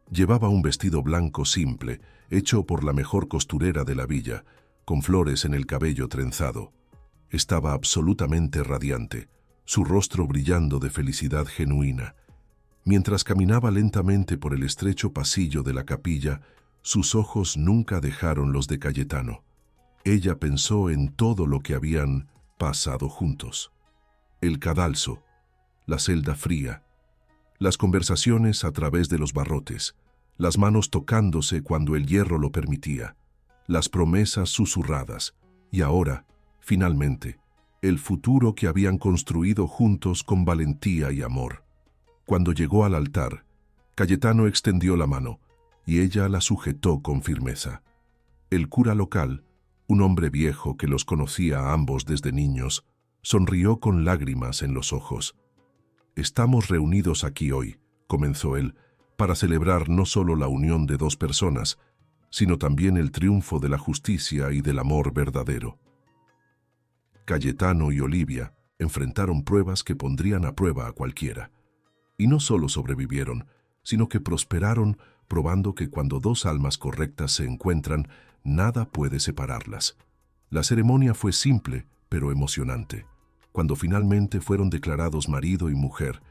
Llevaba un vestido blanco simple, hecho por la mejor costurera de la villa, con flores en el cabello trenzado. Estaba absolutamente radiante, su rostro brillando de felicidad genuina. Mientras caminaba lentamente por el estrecho pasillo de la capilla, sus ojos nunca dejaron los de Cayetano. Ella pensó en todo lo que habían pasado juntos. El cadalso, la celda fría, las conversaciones a través de los barrotes, las manos tocándose cuando el hierro lo permitía, las promesas susurradas, y ahora, finalmente, el futuro que habían construido juntos con valentía y amor. Cuando llegó al altar, Cayetano extendió la mano, y ella la sujetó con firmeza. El cura local, un hombre viejo que los conocía a ambos desde niños, sonrió con lágrimas en los ojos. «Estamos reunidos aquí hoy», comenzó él, «para celebrar no solo la unión de dos personas, sino también el triunfo de la justicia y del amor verdadero». Cayetano y Olivia enfrentaron pruebas que pondrían a prueba a cualquiera. Y no solo sobrevivieron, sino que prosperaron, probando que cuando dos almas correctas se encuentran, nada puede separarlas. La ceremonia fue simple, pero emocionante. Cuando finalmente fueron declarados marido y mujer,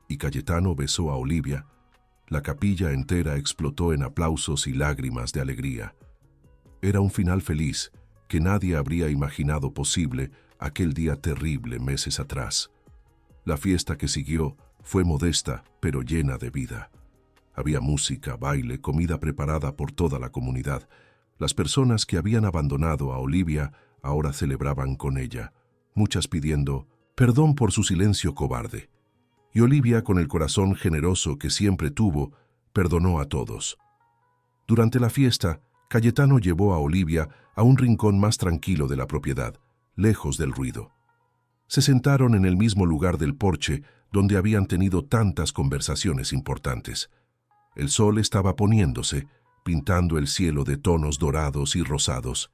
y Cayetano besó a Olivia, la capilla entera explotó en aplausos y lágrimas de alegría. Era un final feliz que nadie habría imaginado posible aquel día terrible meses atrás. La fiesta que siguió fue modesta, pero llena de vida. Había música, baile, comida preparada por toda la comunidad. Las personas que habían abandonado a Olivia ahora celebraban con ella, muchas pidiendo perdón por su silencio cobarde. Y Olivia, con el corazón generoso que siempre tuvo, perdonó a todos. Durante la fiesta, Cayetano llevó a Olivia a un rincón más tranquilo de la propiedad, lejos del ruido. Se sentaron en el mismo lugar del porche donde habían tenido tantas conversaciones importantes. El sol estaba poniéndose, pintando el cielo de tonos dorados y rosados.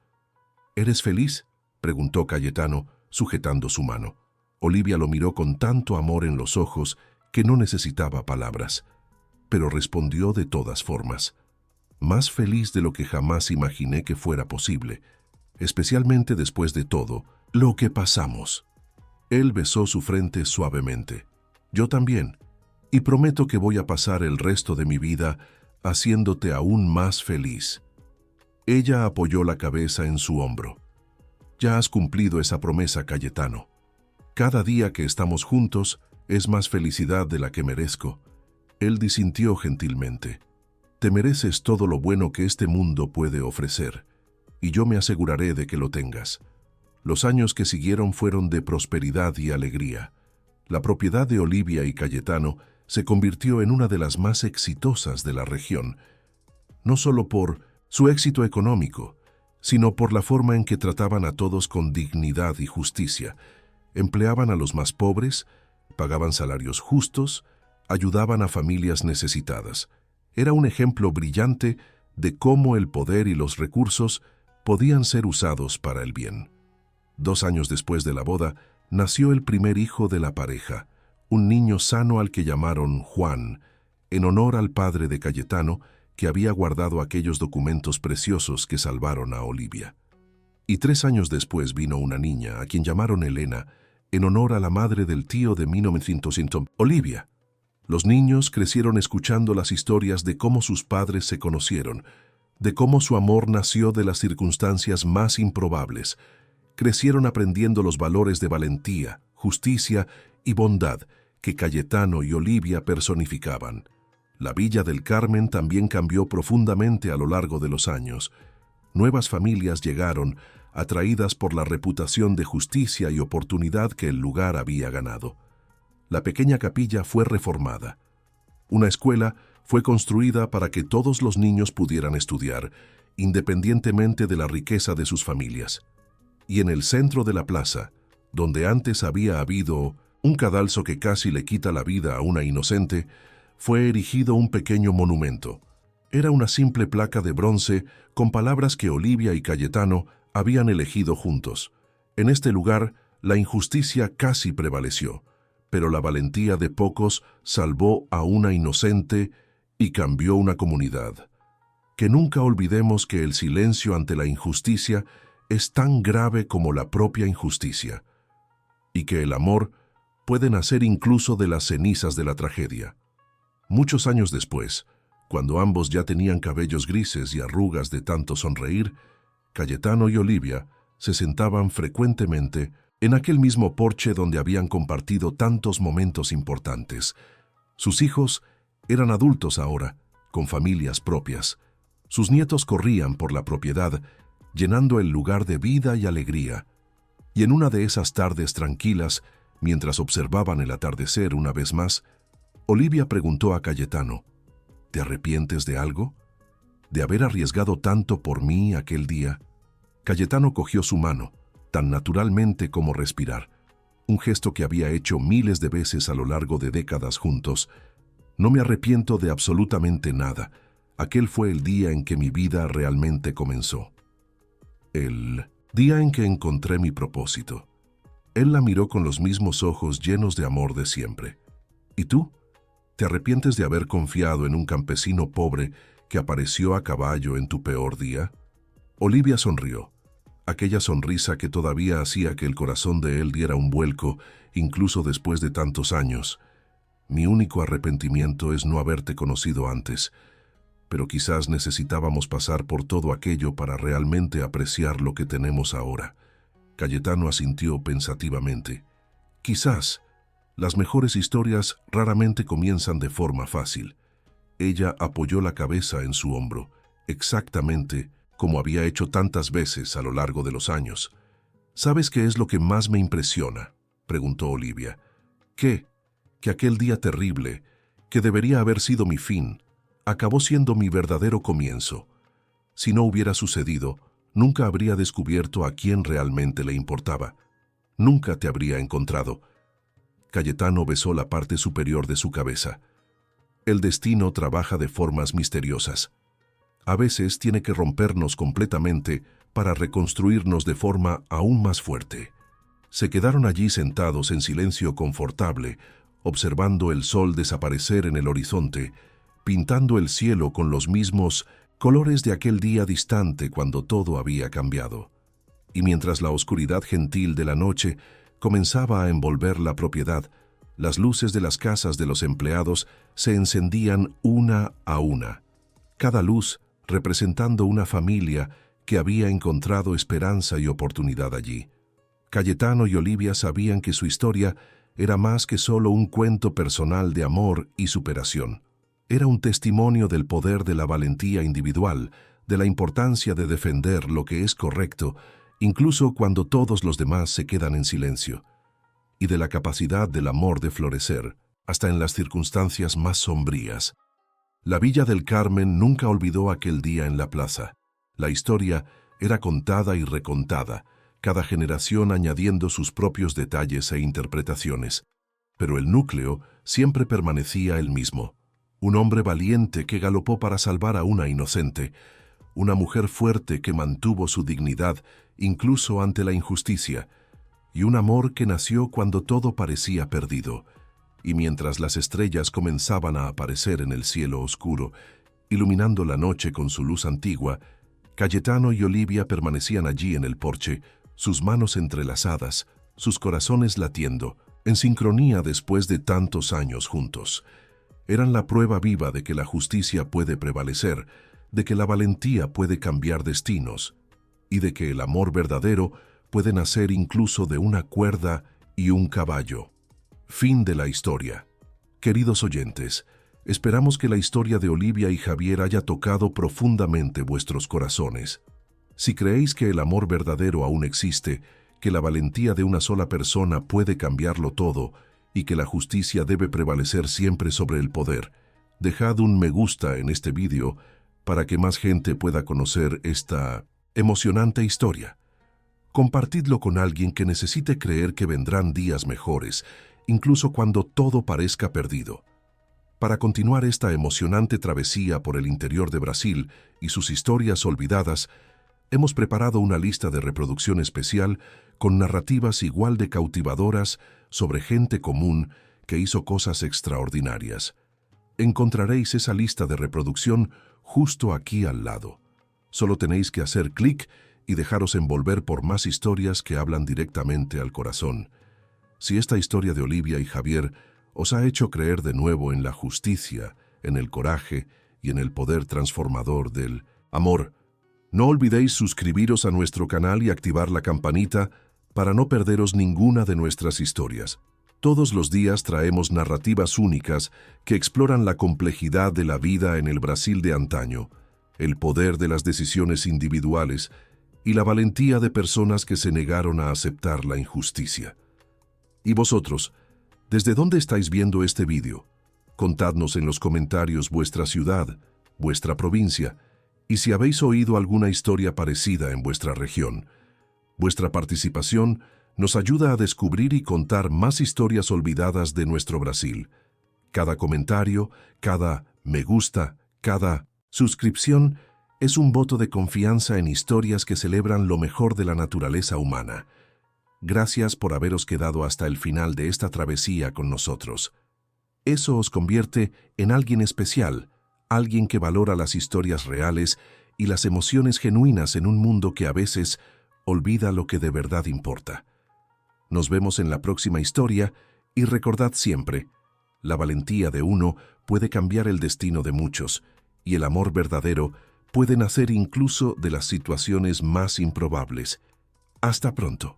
«¿Eres feliz?», preguntó Cayetano, sujetando su mano. Olivia lo miró con tanto amor en los ojos que no necesitaba palabras, pero respondió de todas formas. «Más feliz de lo que jamás imaginé que fuera posible, especialmente después de todo lo que pasamos». Él besó su frente suavemente. «Yo también, y prometo que voy a pasar el resto de mi vida haciéndote aún más feliz». Ella apoyó la cabeza en su hombro. «Ya has cumplido esa promesa, Cayetano. Cada día que estamos juntos es más felicidad de la que merezco». Él disintió gentilmente. «Te mereces todo lo bueno que este mundo puede ofrecer, y yo me aseguraré de que lo tengas». Los años que siguieron fueron de prosperidad y alegría. La propiedad de Olivia y Cayetano se convirtió en una de las más exitosas de la región, no solo por su éxito económico, sino por la forma en que trataban a todos con dignidad y justicia. Empleaban a los más pobres, pagaban salarios justos, ayudaban a familias necesitadas. Era un ejemplo brillante de cómo el poder y los recursos podían ser usados para el bien. 2 años después de la boda, nació el primer hijo de la pareja, un niño sano al que llamaron Juan, en honor al padre de Cayetano, que había guardado aquellos documentos preciosos que salvaron a Olivia. Y 3 años después vino una niña, a quien llamaron Elena, en honor a la madre del tío de 1900, Olivia. Los niños crecieron escuchando las historias de cómo sus padres se conocieron, de cómo su amor nació de las circunstancias más improbables. Crecieron aprendiendo los valores de valentía, justicia y bondad que Cayetano y Olivia personificaban. La Villa del Carmen también cambió profundamente a lo largo de los años. Nuevas familias llegaron, atraídas por la reputación de justicia y oportunidad que el lugar había ganado. La pequeña capilla fue reformada. Una escuela fue construida para que todos los niños pudieran estudiar, independientemente de la riqueza de sus familias. Y en el centro de la plaza, donde antes había habido un cadalso que casi le quita la vida a una inocente, fue erigido un pequeño monumento. Era una simple placa de bronce con palabras que Olivia y Cayetano habían elegido juntos. En este lugar, la injusticia casi prevaleció, pero la valentía de pocos salvó a una inocente y cambió una comunidad. Que nunca olvidemos que el silencio ante la injusticia es tan grave como la propia injusticia, y que el amor puede nacer incluso de las cenizas de la tragedia. Muchos años después, cuando ambos ya tenían cabellos grises y arrugas de tanto sonreír, Cayetano y Olivia se sentaban frecuentemente en aquel mismo porche donde habían compartido tantos momentos importantes. Sus hijos eran adultos ahora, con familias propias. Sus nietos corrían por la propiedad, llenando el lugar de vida y alegría. Y en una de esas tardes tranquilas, mientras observaban el atardecer una vez más, Olivia preguntó a Cayetano: ¿te arrepientes de algo? ¿De haber arriesgado tanto por mí aquel día? Cayetano cogió su mano, tan naturalmente como respirar, un gesto que había hecho miles de veces a lo largo de décadas juntos. No me arrepiento de absolutamente nada. Aquel fue el día en que mi vida realmente comenzó. El día en que encontré mi propósito. Él la miró con los mismos ojos llenos de amor de siempre. ¿Y tú? ¿Te arrepientes de haber confiado en un campesino pobre que apareció a caballo en tu peor día? Olivia sonrió, aquella sonrisa que todavía hacía que el corazón de él diera un vuelco, incluso después de tantos años. Mi único arrepentimiento es no haberte conocido antes, pero quizás necesitábamos pasar por todo aquello para realmente apreciar lo que tenemos ahora. Cayetano asintió pensativamente. Quizás. Las mejores historias raramente comienzan de forma fácil. Ella apoyó la cabeza en su hombro, exactamente como había hecho tantas veces a lo largo de los años. ¿Sabes qué es lo que más me impresiona?, preguntó Olivia. ¿Qué? Que aquel día terrible, que debería haber sido mi fin, acabó siendo mi verdadero comienzo. Si no hubiera sucedido, nunca habría descubierto a quién realmente le importaba. Nunca te habría encontrado. Cayetano besó la parte superior de su cabeza. El destino trabaja de formas misteriosas. A veces tiene que rompernos completamente para reconstruirnos de forma aún más fuerte. Se quedaron allí sentados en silencio confortable, observando el sol desaparecer en el horizonte, pintando el cielo con los mismos colores de aquel día distante cuando todo había cambiado. Y mientras la oscuridad gentil de la noche comenzaba a envolver la propiedad, las luces de las casas de los empleados se encendían una a una, cada luz representando una familia que había encontrado esperanza y oportunidad allí. Cayetano y Olivia sabían que su historia era más que solo un cuento personal de amor y superación. Era un testimonio del poder de la valentía individual, de la importancia de defender lo que es correcto, incluso cuando todos los demás se quedan en silencio, y de la capacidad del amor de florecer, hasta en las circunstancias más sombrías. La Villa del Carmen nunca olvidó aquel día en la plaza. La historia era contada y recontada, cada generación añadiendo sus propios detalles e interpretaciones. Pero el núcleo siempre permanecía el mismo. Un hombre valiente que galopó para salvar a una inocente, una mujer fuerte que mantuvo su dignidad incluso ante la injusticia, y un amor que nació cuando todo parecía perdido, y mientras las estrellas comenzaban a aparecer en el cielo oscuro, iluminando la noche con su luz antigua, Cayetano y Olivia permanecían allí en el porche, sus manos entrelazadas, sus corazones latiendo, en sincronía después de tantos años juntos. Eran la prueba viva de que la justicia puede prevalecer, de que la valentía puede cambiar destinos, y de que el amor verdadero puede nacer incluso de una cuerda y un caballo. Fin de la historia. Queridos oyentes, esperamos que la historia de Olivia y Javier haya tocado profundamente vuestros corazones. Si creéis que el amor verdadero aún existe, que la valentía de una sola persona puede cambiarlo todo y que la justicia debe prevalecer siempre sobre el poder, dejad un me gusta en este vídeo para que más gente pueda conocer esta emocionante historia. Compartidlo con alguien que necesite creer que vendrán días mejores, incluso cuando todo parezca perdido. Para continuar esta emocionante travesía por el interior de Brasil y sus historias olvidadas, hemos preparado una lista de reproducción especial con narrativas igual de cautivadoras sobre gente común que hizo cosas extraordinarias. Encontraréis esa lista de reproducción justo aquí al lado. Solo tenéis que hacer clic y dejaros envolver por más historias que hablan directamente al corazón. Si esta historia de Olivia y Javier os ha hecho creer de nuevo en la justicia, en el coraje y en el poder transformador del amor, no olvidéis suscribiros a nuestro canal y activar la campanita para no perderos ninguna de nuestras historias. Todos los días traemos narrativas únicas que exploran la complejidad de la vida en el Brasil de antaño, el poder de las decisiones individuales y la valentía de personas que se negaron a aceptar la injusticia. ¿Y vosotros? ¿Desde dónde estáis viendo este vídeo? Contadnos en los comentarios vuestra ciudad, vuestra provincia, y si habéis oído alguna historia parecida en vuestra región. Vuestra participación nos ayuda a descubrir y contar más historias olvidadas de nuestro Brasil. Cada comentario, cada me gusta, cada suscripción es un voto de confianza en historias que celebran lo mejor de la naturaleza humana. Gracias por haberos quedado hasta el final de esta travesía con nosotros. Eso os convierte en alguien especial, alguien que valora las historias reales y las emociones genuinas en un mundo que a veces olvida lo que de verdad importa. Nos vemos en la próxima historia y recordad siempre, la valentía de uno puede cambiar el destino de muchos y el amor verdadero puede nacer incluso de las situaciones más improbables. Hasta pronto.